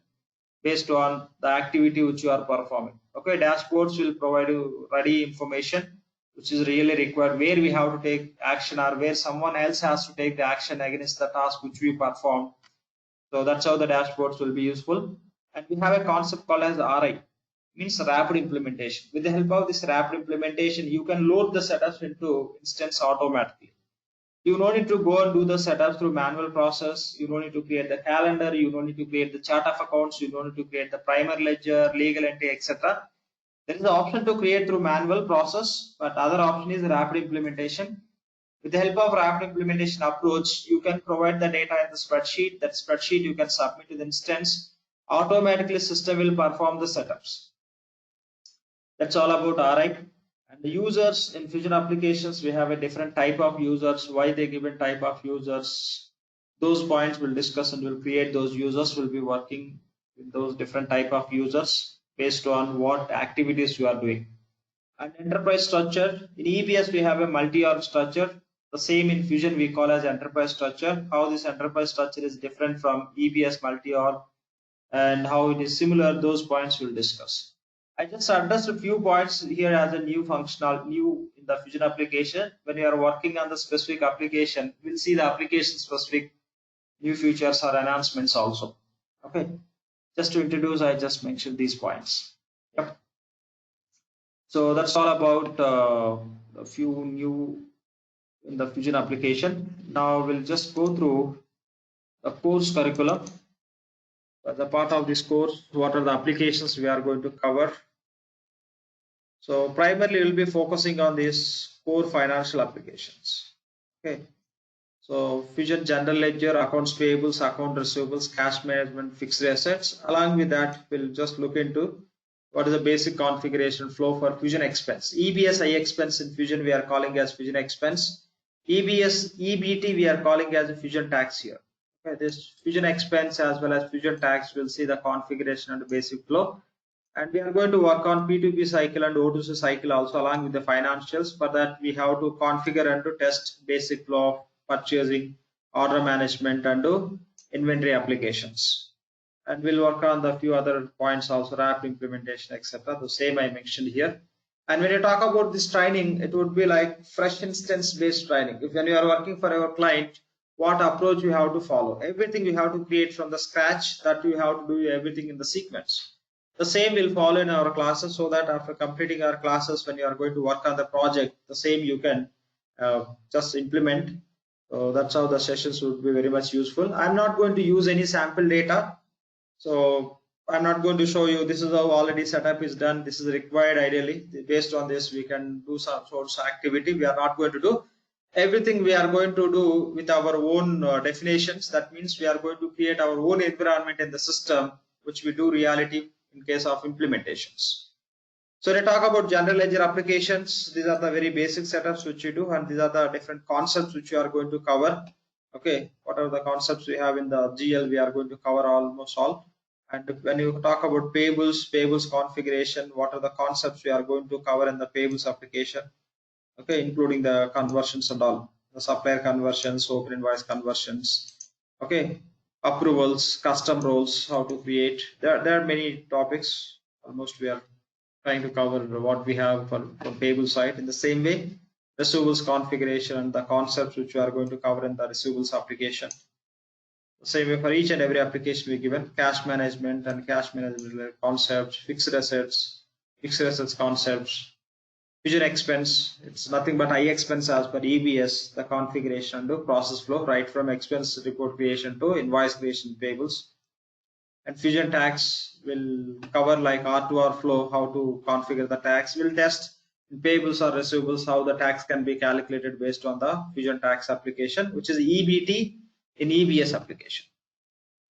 based on the activity which you are performing. Okay, dashboards will provide you ready information which is really required, where we have to take action or where someone else has to take the action against the task which we perform. So that's how the dashboards will be useful. And we have a concept called as RI, means rapid implementation. With the help of this rapid implementation, you can load the setups into instance automatically. You don't need to go and do the setup through manual process. You don't need to create the calendar. You don't need to create the chart of accounts. You don't need to create the primary ledger, legal entity, etc. There is an option to create through manual process, but other option is rapid implementation. With the help of rapid implementation approach, you can provide the data in the spreadsheet. That spreadsheet you can submit to the instance. Automatically, system will perform the setups. That's all about RI. And the users in Fusion applications, we have a different type of users. Why they given type of users? Those points we'll discuss, and we'll create those users. Will be working with those different type of users based on what activities you are doing. And enterprise structure, in EBS we have a multi-org structure. The same in Fusion we call as enterprise structure. How this enterprise structure is different from EBS multi-org and how it is similar, those points we'll discuss. I just addressed a few points here as a new in the Fusion application. When you are working on the specific application, we'll see the application specific new features or enhancements also. Okay, just to introduce, I just mentioned these points. Yep. So that's all about a few new in the Fusion application. Now we'll just go through the course curriculum. As a part of this course, what are the applications we are going to cover? So primarily we'll be focusing on these core financial applications. Okay. So Fusion General Ledger, accounts payables, account receivables, cash management, fixed assets. Along with that, we'll just look into what is the basic configuration flow for Fusion expense. EBS I expense in Fusion we are calling as Fusion expense. EBS EBT we are calling as a Fusion tax here. Okay, this Fusion expense as well as Fusion tax will see the configuration and the basic flow. And we are going to work on P2P cycle and O2C cycle also along with the financials. For that, we have to configure and to test basic flow of purchasing, order management, and do inventory applications. And we'll work on the few other points also, rapid implementation, etc. The same I mentioned here. And when you talk about this training, it would be like fresh instance based training. If when you are working for your client, what approach you have to follow, everything you have to create from the scratch, that you have to do everything in the sequence. The same will follow in our classes, so that after completing our classes, when you are going to work on the project, the same you can just implement. So that's how the sessions would be very much useful. I'm not going to use any sample data. So I'm not going to show you. This is how already setup is done. This is required ideally. Based on this, we can do some source activity. We are not going to do everything. We are going to do with our own definitions. That means we are going to create our own environment in the system, which we do reality in case of implementations. So when I talk about general ledger applications, these are the very basic setups which we do, and these are the different concepts which we are going to cover. Okay, what are the concepts we have in the GL? We are going to cover almost all. And when you talk about payables configuration, what are the concepts we are going to cover in the payables application? Okay, including the conversions and all, the supplier conversions, open invoice conversions. Okay, approvals, custom roles, how to create. There are many topics. Almost we are trying to cover what we have for payable side. In the same way, receivables configuration and the concepts which we are going to cover in the receivables application. The same way for each and every application we given cash management and cash management concepts, fixed assets concepts, future expense. It's nothing but I expense as per EBS, the configuration to process flow right from expense report creation to invoice creation payables. And fusion tax will cover like R2R flow, how to configure the tax. We'll test in payables or receivables how the tax can be calculated based on the fusion tax application, which is EBT in EBS application.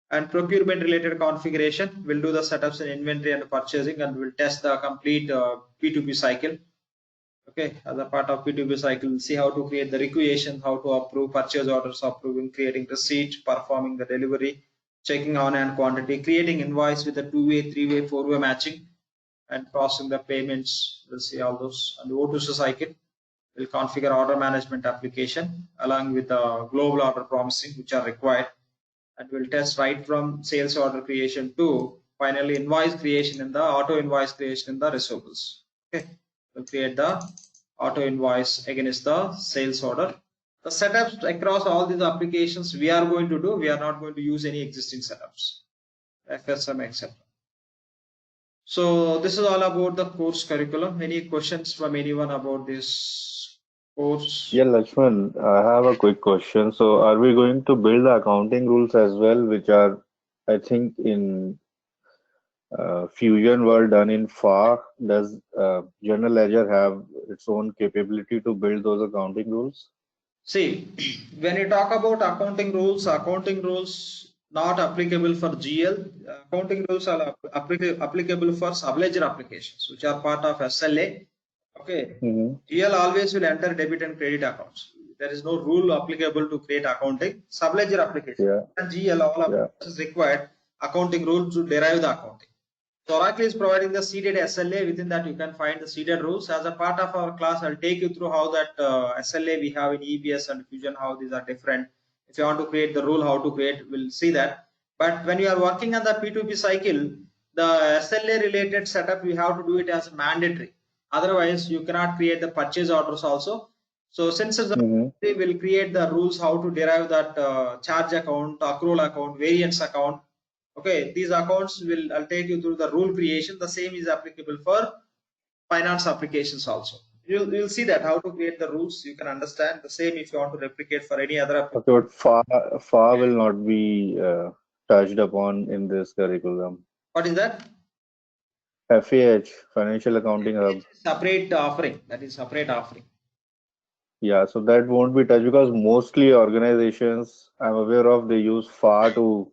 And procurement related configuration, we'll do the setups in inventory and purchasing, and we'll test the complete P2P cycle. Okay, as a part of P2P cycle, we'll see how to create the requisition, how to approve purchase orders, approving, creating receipt, performing the delivery, checking on hand quantity, creating invoice with a 2-way, 3-way, 4-way matching, and processing the payments. We'll see all those. And the O2C cycle will configure order management application along with the global order promising, which are required. And we'll test right from sales order creation to finally invoice creation in the auto invoice creation in the receivables. Okay, we'll create the auto invoice against the sales order. The setups across all these applications we are going to do, we are not going to use any existing setups, FSM, etc. So this is all about the course curriculum. Any questions from anyone about this course? Yeah, Lakshman, I have a quick question. So are we going to build the accounting rules as well, which are, I think, in Fusion were done in FA? Does General Ledger have its own capability to build those accounting rules? See, when you talk about accounting rules not applicable for GL. Accounting rules are applicable for subledger applications, which are part of SLA. Okay, GL always will enter debit and credit accounts. There is no rule applicable to create accounting. Subledger application and GL all applications required accounting rules to derive the accounting. So Oracle is providing the seeded SLA. Within that, you can find the seeded rules. As a part of our class, I'll take you through how that SLA we have in EBS and Fusion, how these are different. If you want to create the rule, how to create, we'll see that. But when you are working on the P2P cycle, the SLA related setup, you have to do it as mandatory. Otherwise, you cannot create the purchase orders also. So since it's we will create the rules how to derive that charge account, accrual account, variance account. Okay, these accounts I'll take you through the rule creation. The same is applicable for finance applications also. You'll see that how to create the rules. You can understand the same if you want to replicate for any other application. Okay, but FA will not be touched upon in this curriculum. What is that? FAH, Financial Accounting Hub. Separate offering. That is separate offering. Yeah, so that won't be touched because mostly organizations I'm aware of, they use FA to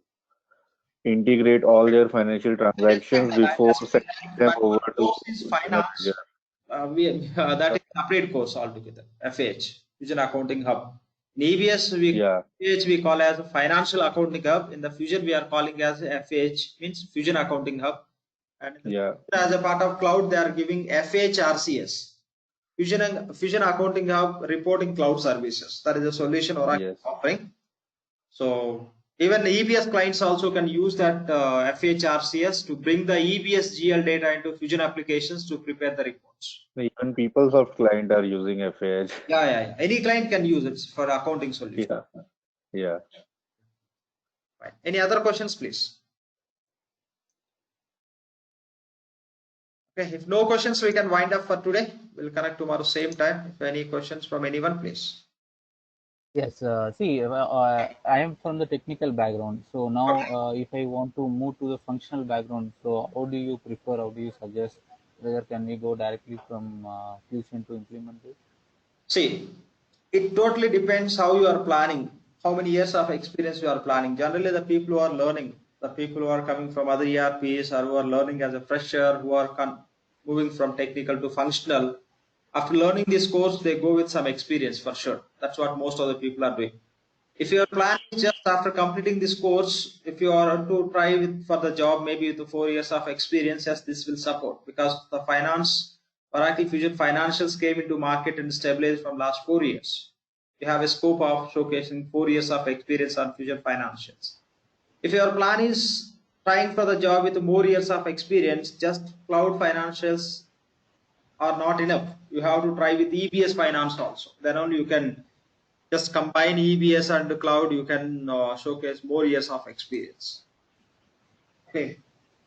integrate all their financial transactions before sending them over to finance. That is separate course altogether. FH, Fusion Accounting Hub. In EBS, we call as a Financial Accounting Hub. In the Fusion, we are calling as FH, means Fusion Accounting Hub. And as a part of cloud, they are giving FHRCS, Fusion Accounting Hub Reporting Cloud Services. That is a solution Oracle offering. So even the EBS clients also can use that FHRCS to bring the EBS GL data into Fusion applications to prepare the reports. Even PeopleSoft client are using FAH. Yeah. Any client can use it for accounting solution. Yeah. Right. Any other questions, please? Okay, if no questions, we can wind up for today. We'll connect tomorrow same time. If any questions from anyone, please. Yes, see, I am from the technical background. So now, if I want to move to the functional background, so how do you prefer? How do you suggest? Whether can we go directly from Fusion to implement it? See, it totally depends how you are planning, how many years of experience you are planning. Generally, the people who are learning, the people who are coming from other ERPs or who are learning as a fresher, who are moving from technical to functional, after learning this course, they go with some experience for sure. That's what most of the people are doing. If your plan is just after completing this course, if you are to try with for the job, maybe with the 4 years of experience, yes, this will support because the finance Oracle Fusion Financials came into market and stabilized from last 4 years. You have a scope of showcasing 4 years of experience on Fusion Financials. If your plan is trying for the job with more years of experience, just cloud financials are not enough. You have to try with EBS finance also. Then only you can just combine EBS and the cloud, you can showcase more years of experience. Okay,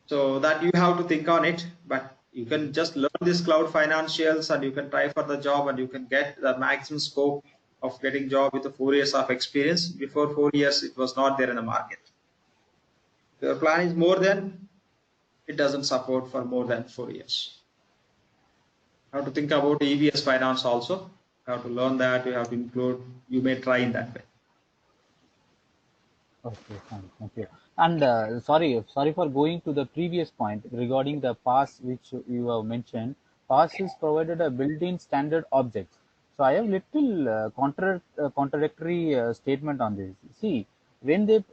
so that you have to think on it, but you can just learn this cloud financials and you can try for the job and you can get the maximum scope of getting job with the 4 years of experience. Before 4 years, it was not there in the market. If your plan is more than, it doesn't support for more than 4 years. You have to think about EBS finance also. You have to learn that, you have to include, you may try in that way. Okay, fine. Thank you. And sorry for going to the previous point regarding the pass which you have mentioned. Pass is provided a built-in standard object. So I have little contradictory statement on this. See,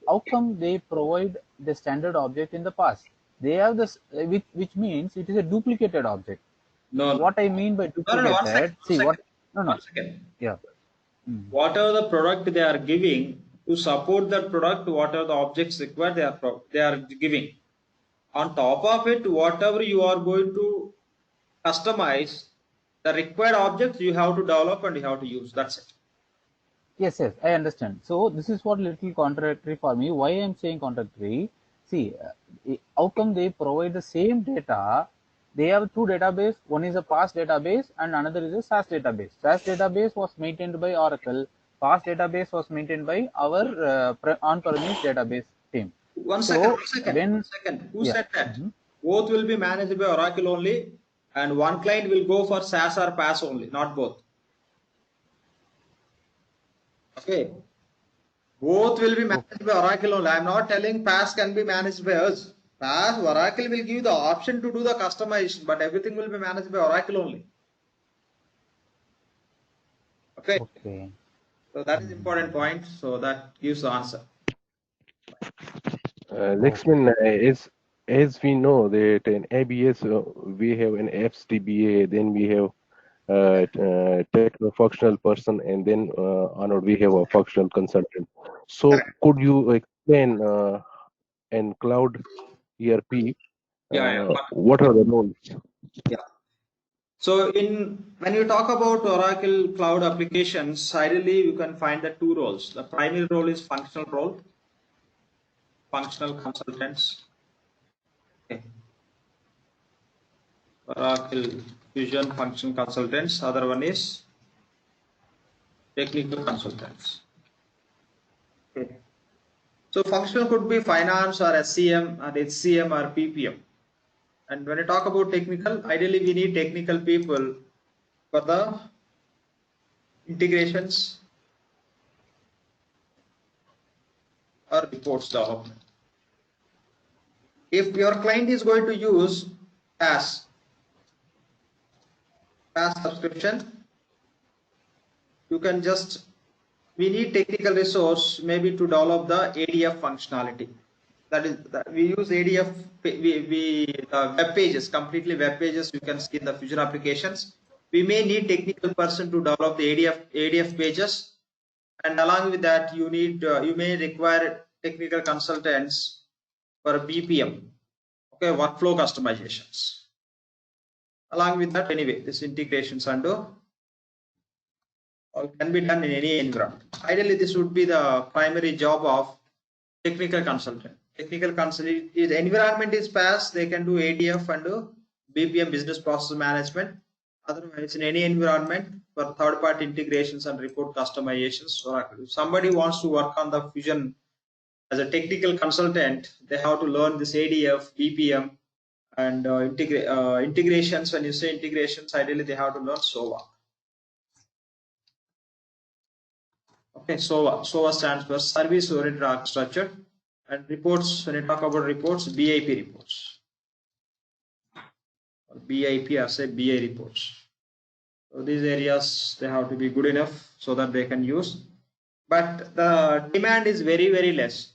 how come they provide the standard object in the pass? They have this, which means it is a duplicated object. No. What I mean by duplicated? No, 1 second. See what? No. 1 second. Yeah. Whatever the product they are giving, to support that product, whatever the objects required, they are giving. On top of it, whatever you are going to customize, the required objects you have to develop and you have to use. That's it. Yes, I understand. So this is what little contradictory for me. Why I am saying contradictory? See, how come they provide the same data? They have two database. One is a past database and another is a SAS database. SAS database was maintained by Oracle. Past database was maintained by our on-premise database team. One second. Who said that? Both will be managed by Oracle only, and one client will go for SAS or PaaS only, not both. Okay. Both will be managed by Oracle only. I am not telling PaaS can be managed by us. PaaS, Oracle will give the option to do the customization, but everything will be managed by Oracle only. Okay. So that is important point. So that gives the answer. Lexman, as we know that in ABS we have an FSDBA, then we have techno-functional person, and then onward we have a functional consultant. So could you explain in cloud ERP what are the roles? Yeah. So when you talk about Oracle cloud applications, ideally you can find the two roles. The primary role is functional role, functional consultants. Okay. Oracle Fusion functional consultants. Other one is technical consultants. Okay. So functional could be finance or SCM or HCM or PPM. And when I talk about technical, ideally we need technical people for the integrations or reports development. If your client is going to use PaaS subscription, you can just, we need technical resource maybe to develop the ADF functionality. That is, we use ADF, web pages, completely web pages you can see in the Fusion applications. We may need technical person to develop the ADF pages, and along with that you need you may require technical consultants for BPM, okay, workflow customizations. Along with that, anyway, this integrations can be done in any environment. Ideally, this would be the primary job of technical consultant. Technical consultant, the environment is PaaS, they can do ADF and BPM, business process management. Otherwise, in any environment for third-party integrations and report customizations, Oracle. If somebody wants to work on the Fusion as a technical consultant, they have to learn this ADF, BPM, and integrations. When you say integrations, ideally they have to learn SOA. Okay, SOA stands for Service Oriented Architecture, and reports. When you talk about reports, BIP reports, or BIP or say BI reports. So these areas they have to be good enough so that they can use, but the demand is very less.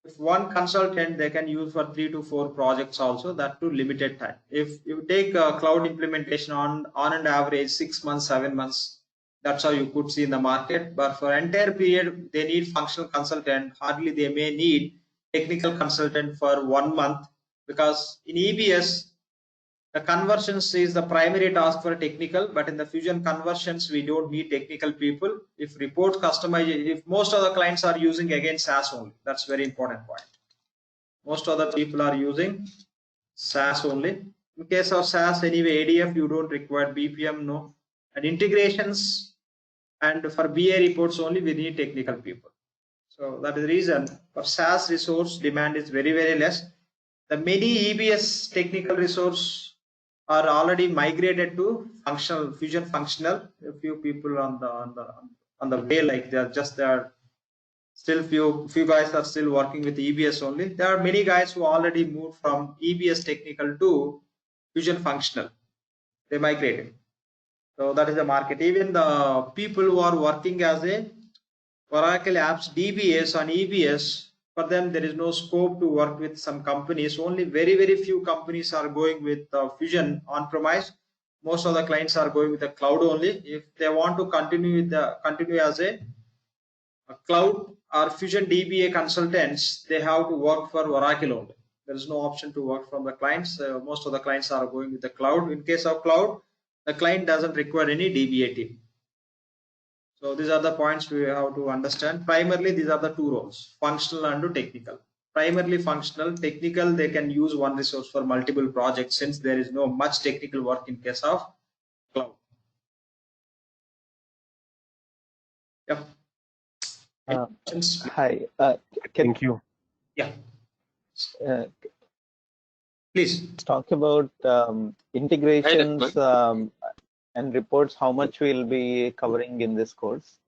If one consultant they can use for 3 to 4 projects also, that to limited time. If you take a cloud implementation on an average 6 months, 7 months, that's how you could see in the market. But for entire period, they need functional consultant. Hardly they may need technical consultant for 1 month, because in EBS, the conversions is the primary task for technical, but in the Fusion conversions, we don't need technical people. If report customization, if most of the clients are using again SaaS only, that's very important point. Most of the people are using SaaS only. In case of SaaS, anyway, ADF, you don't require BPM, no. And integrations, and for BA reports only, we need technical people. So that is the reason for SaaS resource demand is very less. The many EBS technical resource are already migrated to functional Fusion functional. A few people on the way, like they are still few guys are still working with EBS only. There are many guys who already moved from EBS technical to Fusion functional. They migrated. So that is the market. Even the people who are working as a Oracle apps DBAs on EBS, for them there is no scope to work with some companies. Only very few companies are going with Fusion on-premise. Most of the clients are going with the cloud only. If they want to continue as a cloud or Fusion DBA consultants, they have to work for Oracle only. There is no option to work from the clients. Most of the clients are going with the cloud. In case of cloud, the client doesn't require any DBA team. So these are the points we have to understand. Primarily, these are the two roles, functional and technical. Primarily functional, technical, they can use one resource for multiple projects, since there is no much technical work in case of cloud. Yep. Hi. Thank you. Yeah. Please talk about integrations and reports. How much we'll be covering in this course?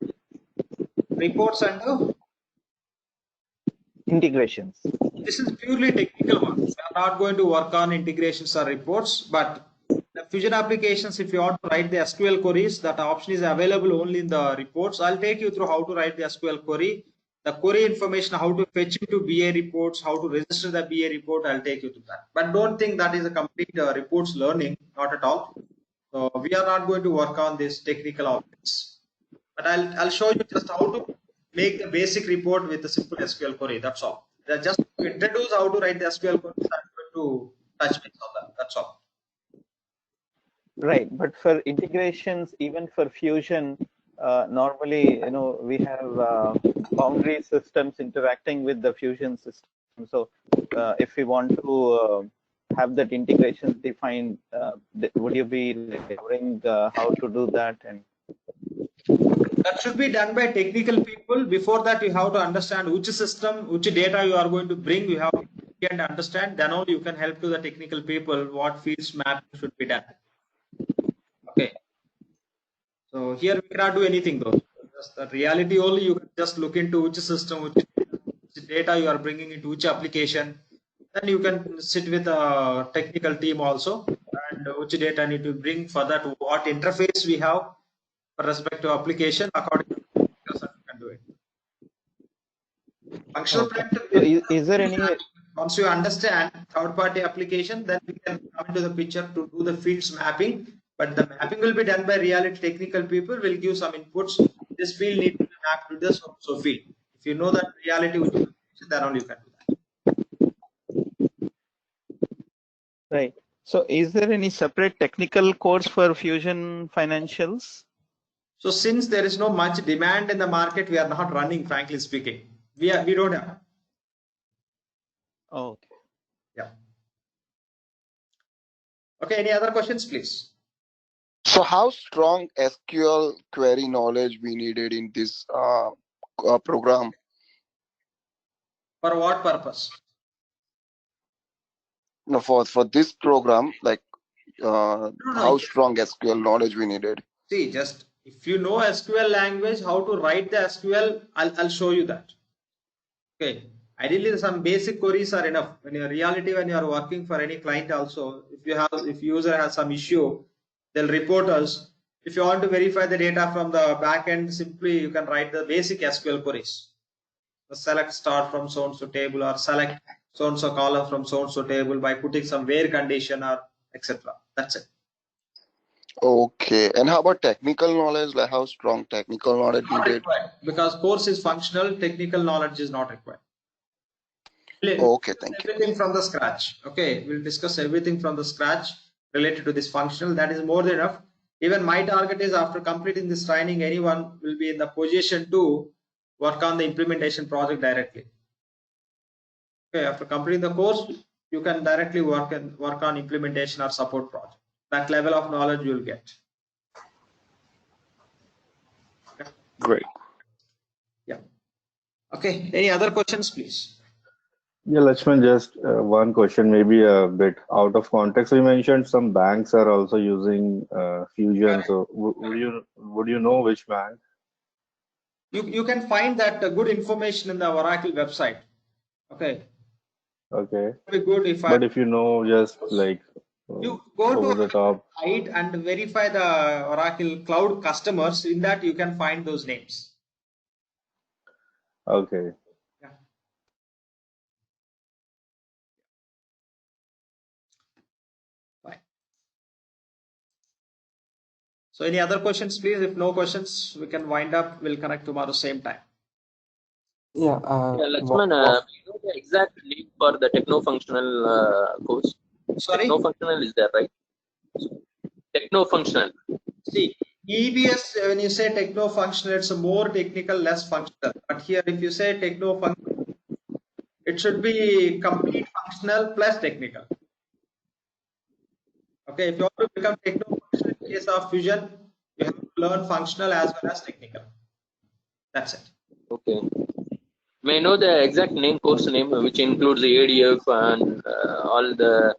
Reports and integrations. This is purely technical one. We are not going to work on integrations or reports, but the Fusion applications, if you want to write the SQL queries, that option is available only in the reports. I'll take you through how to write the SQL query, the query information, how to fetch into BA reports, how to register the BA report. I'll take you to that. But don't think that is a complete reports learning, not at all. So we are not going to work on these technical objects. But I'll show you just how to make the basic report with a simple SQL query. That's all. Just to introduce how to write the SQL query, I'm going to touch base on that. That's all. Right, but for integrations, even for Fusion, normally, we have boundary systems interacting with the Fusion system. So if we want to have that integration defined, would you be covering how to do that? And that should be done by technical people. Before that, you have to understand which system, which data you are going to bring. You have to understand. Then only you can help to the technical people what fields mapping should be done. Okay. So here we cannot do anything though. Just the reality only. You can just look into which system, which data you are bringing into which application. Then you can sit with a technical team also, and which data need to bring for that. What interface we have for respect to application, according to you can do it. Functional is there any? Once you understand third-party application, then we can come into the picture to do the fields mapping. But the mapping will be done by reality technical people. Will give some inputs. This field needs to be mapped to this so field. If you know that reality, then only you can do that. Right. So, is there any separate technical course for Fusion Financials? So, since there is no much demand in the market, we are not running. Frankly speaking, we don't have. Oh, okay. Yeah. Okay. Any other questions, please? So how strong SQL query knowledge we needed in this program? For what purpose? No, for this program, like No, how no. strong SQL knowledge we needed. See, just if you know SQL language, how to write the SQL, I'll show you that. Okay. Ideally, some basic queries are enough. When in reality, when you are working for any client, also, if user has some issue, they'll report us. If you want to verify the data from the backend, simply you can write the basic SQL queries. Select star from so-and-so table, or select so-and-so column from so-and-so table by putting some where condition or etc. That's it. Okay. And how about technical knowledge? Like how strong technical knowledge Not needed? required, because course is functional, technical knowledge is not required. Okay, thank you. Everything from the scratch. Okay, we'll discuss everything from the scratch related to this functional. That is more than enough. Even my target is, after completing this training, anyone will be in the position to work on the implementation project directly. Okay, after completing the course, you can directly work on implementation or support project. That level of knowledge you will get. Okay. Great. Yeah. Okay. Any other questions, please? Yeah, Lakshman, just one question, maybe a bit out of context. So you mentioned some banks are also using Fusion. So would you know which bank? You can find that good information in the Oracle website. Okay. Okay. Be good if But if you know, just like you go over to the top. site and verify the Oracle Cloud customers. In that, you can find those names. Okay. Yeah. Fine. So, any other questions, please? If no questions, we can wind up. We'll connect tomorrow same time. Yeah, Lakshman, you know the exact name for the techno-functional course? Sorry? Techno-functional is there, right? Techno-functional. See, EBS, when you say techno-functional, it's a more technical, less functional. But here, if you say techno-functional, it should be complete functional plus technical. Okay, if you want to become techno-functional in case of Fusion, you have to learn functional as well as technical. That's it. Okay. May I know the exact name, course name, which includes the ADF and all the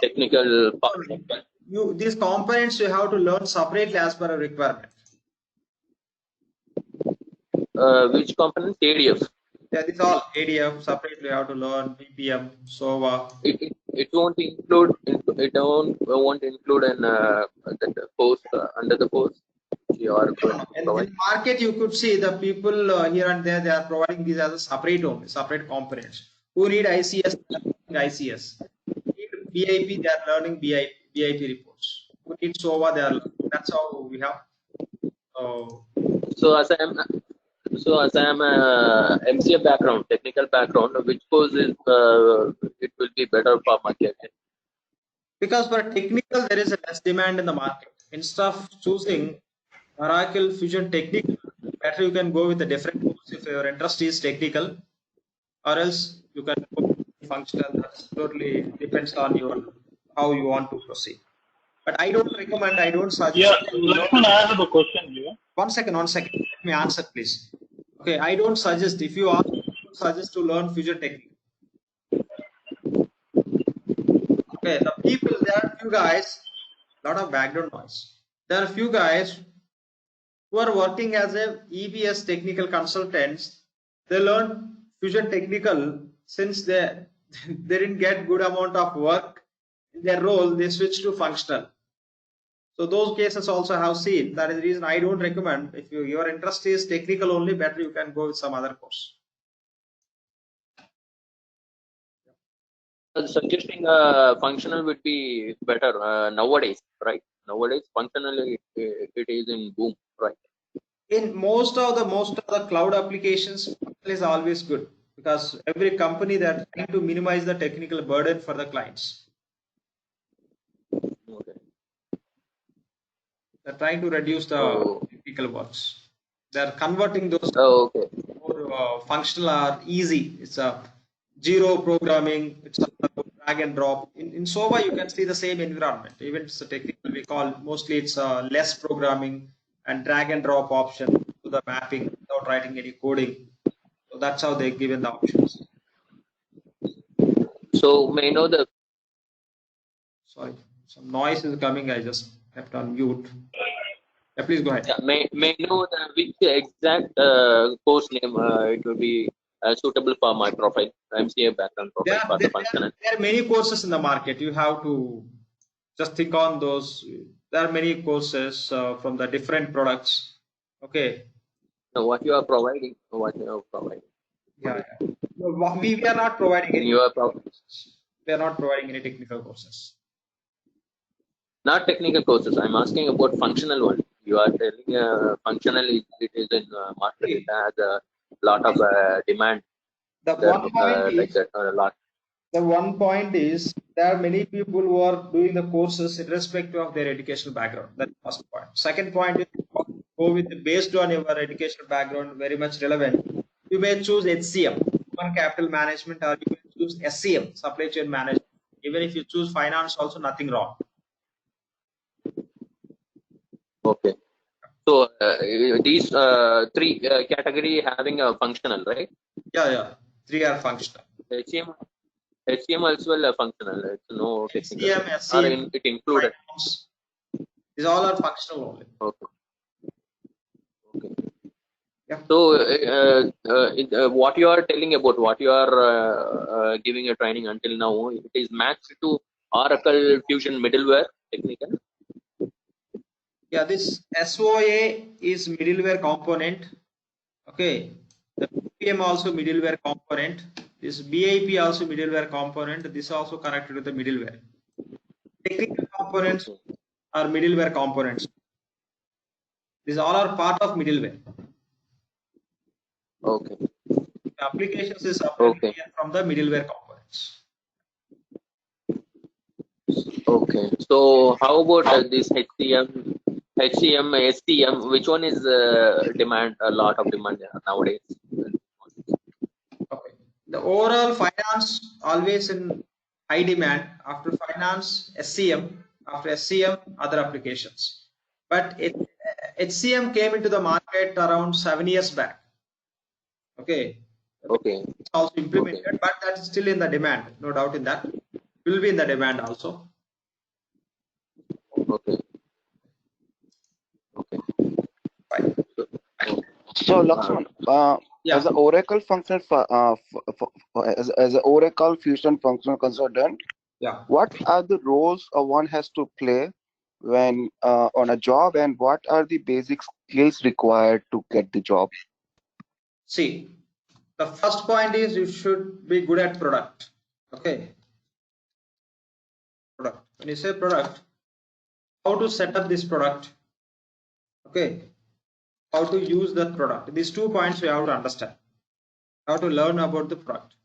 technical parts? These components you have to learn separately as per a requirement. Which component? ADF. Yeah, these all ADF separately you have to learn. BPM, SOA. It won't include. It won't include in that post under the post. In the market, you could see the people here and there, they are providing these as a separate components. Who need ICS? ICS. Who need BIP? They are learning BIP reports. Who need SOA? They are learning. That's how we have. So as I am a MCA background, technical background, which course is it will be better for my career? Because for technical, there is a less demand in the market. Instead of choosing Oracle Fusion Technical, better you can go with a different course if your interest is technical, or else you can go functional. That totally depends on how you want to proceed. But I don't recommend, I don't suggest. Yeah, Lakshman, I have a question here. One second. Let me answer, please. Okay, I don't suggest, if you ask, I don't suggest to learn Fusion Technical. Okay, the people, there are few guys, lot of background noise. There are few guys who are working as a EBS technical consultants. They learn Fusion Technical. Since they didn't get good amount of work in their role, they switch to functional. So those cases also have seen. That is the reason I don't recommend. If your interest is technical only, better you can go with some other course. Suggesting functional would be better nowadays, right? Nowadays, functionally it is in boom, right? In most of the cloud applications, functional is always good, because every company that are trying to minimize the technical burden for the clients. Okay. They're trying to reduce the technical works. They're converting those more functional or easy. It's a zero programming. It's drag and drop. In SOVA, you can see the same environment. Even it's a technical, we call mostly it's less programming and drag and drop option to the mapping without writing any coding. So that's how they're given the options. So may I know the Sorry, some noise is coming. I just kept on mute. Yeah, please go ahead. may I know the which exact course name it will be suitable for my profile, MCA background profile for the functional. There are many courses in the market. You have to just think on those. There are many courses from the different products. Okay. So what you are providing? What you are providing? Yeah. No, we are not providing any. You are We are not providing any technical courses. Not technical courses. I'm asking about functional one. You are telling functional it is in market. It has a lot of demand. The one point like is, that, a lot. The one point is there are many people who are doing the courses irrespective of their educational background. That's the first point. Second point is go with based on your educational background, very much relevant. You may choose HCM, Human Capital Management, or you may choose SCM, Supply Chain Management. Even if you choose finance, also nothing wrong. Okay. So these three category having a functional, right? Yeah. Three are functional. HCM also will functional. It's no technical. HCM, SCM, it included. Finance, these all are functional only. Okay. Yeah. So what you are telling about, what you are giving a training until now, it is matched to Oracle Fusion middleware technical. Yeah, this SOA is middleware component. Okay, the PPM also middleware component. This BIP also middleware component. This also connected to the middleware. Technical components are middleware components. These all are part of middleware. Okay. The applications is separated from the middleware components. Okay. So how about this HCM, SCM? Which one is demand? A lot of demand nowadays. Okay. The overall finance always in high demand. After finance, SCM. After SCM, other applications. But HCM came into the market around 7 years back. Okay. It's also implemented, but that is still in the demand. No doubt in that. Will be in the demand also. Okay. Fine. So Lakshman, as an Oracle functional as an Oracle Fusion functional consultant, what are the roles one has to play when on a job, and what are the basic skills required to get the job? See, the first point is you should be good at product. Okay. Product. When you say product, how to set up this product? Okay. How to use that product. These 2 points we have to understand. How to learn about the product.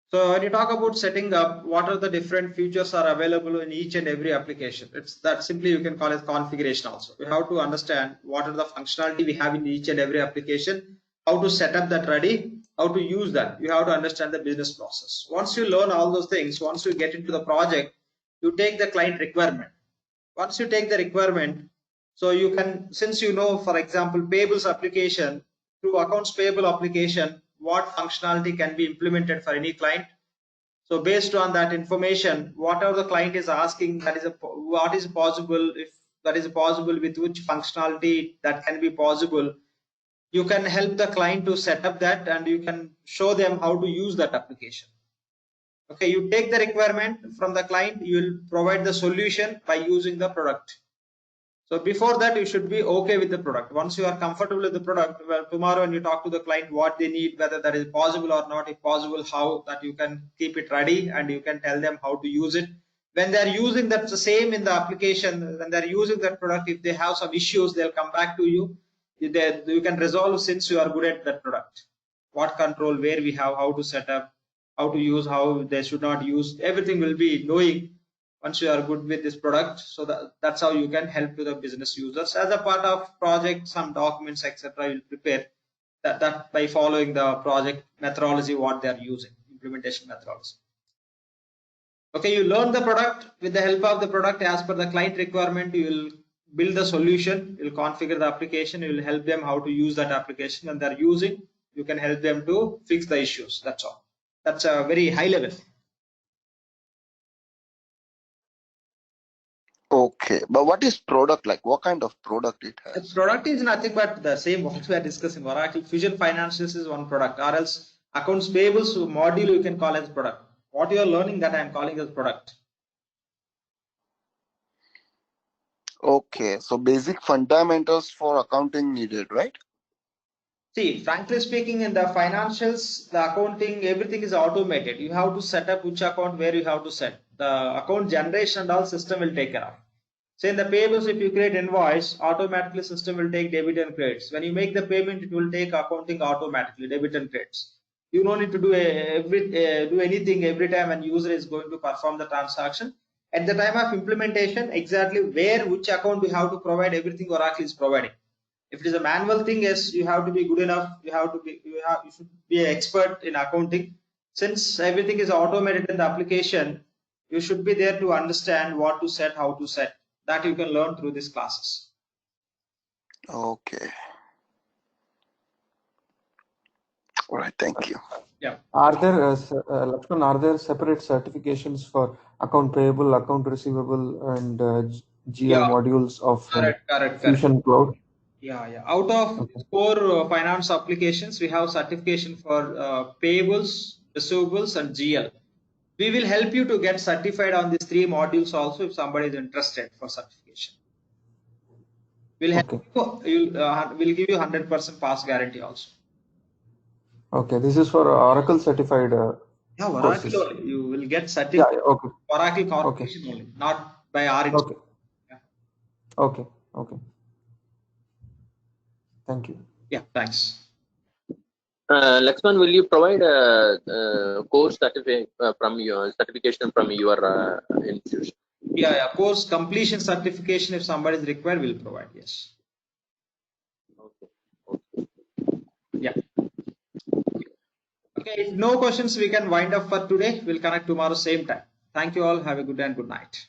So when you talk about setting up, what are the different features are available in each and every application? It's that simply you can call it configuration also. You have to understand what are the functionality we have in each and every application, how to set up that ready, how to use that. You have to understand the business process. Once you learn all those things, once you get into the project, you take the client requirement. Once you take the requirement, so you can, since you know, for example, payables application, through accounts payable application, what functionality can be implemented for any client. So based on that information, whatever the client is asking, that is what is possible, if that is possible, with which functionality that can be possible, you can help the client to set up that, and you can show them how to use that application. Okay, you take the requirement from the client, you will provide the solution by using the product. So before that, you should be okay with the product. Once you are comfortable with the product, well, tomorrow when you talk to the client what they need, whether that is possible or not, if possible, how, that you can keep it ready and you can tell them how to use it. When they're using that, the same in the application, when they're using that product, if they have some issues, they'll come back to you. You can resolve, since you are good at that product. What control, where we have, how to set up, how to use, how they should not use, everything will be knowing once you are good with this product. So that's how you can help to the business users. As a part of project, some documents, etc. you'll prepare that by following the project methodology, what they are using, implementation methodology. Okay, you learn the product. With the help of the product, as per the client requirement, you will build the solution, you will configure the application, you will help them how to use that application, and they're using, you can help them to fix the issues. That's all. That's a very high level. Okay, but what is product like? What kind of product it The has? product is nothing but the same what we are discussing. Oracle Fusion Financials is one product, or else accounts payables module you can call as product. What you are learning that I am calling as product. Okay, so basic fundamentals for accounting needed, right? See, frankly speaking, in the financials, the accounting, everything is automated. You have to set up which account where you have to set. The account generation and all system will take care of. Say in the payables, if you create invoice, automatically system will take debit and credits. When you make the payment, it will take accounting automatically, debit and credits. You don't need to do anything every time when user is going to perform the transaction. At the time of implementation, exactly where which account we have to provide, everything Oracle is providing. If it is a manual thing, yes, you have to be good enough. You should be an expert in accounting. Since everything is automated in the application, you should be there to understand what to set, how to set. That you can learn through these classes. Okay. All right, thank you. Yeah. Are there, Lakshman, are there separate certifications for account payable, account receivable, and GL modules of Correct. Fusion Cloud? Yeah. Out of 4 finance applications, we have certification for payables, receivables, and GL. We will help you to get certified on these 3 modules also if somebody is interested for certification. We'll help you. We'll give you 100% pass guarantee also. Okay, this is for Oracle certified. Yeah, Oracle only. You will get certified. Yeah, okay. Oracle Corporation only, not by our Okay. Yeah. Okay. Thank you. Yeah, thanks. Lakshman, will you provide a course from your certification from your institution? Yeah. Course completion certification, if somebody is required, we'll provide. Yes. Okay. Yeah. Okay. If no questions, we can wind up for today. We'll connect tomorrow same time. Thank you all. Have a good day and good night.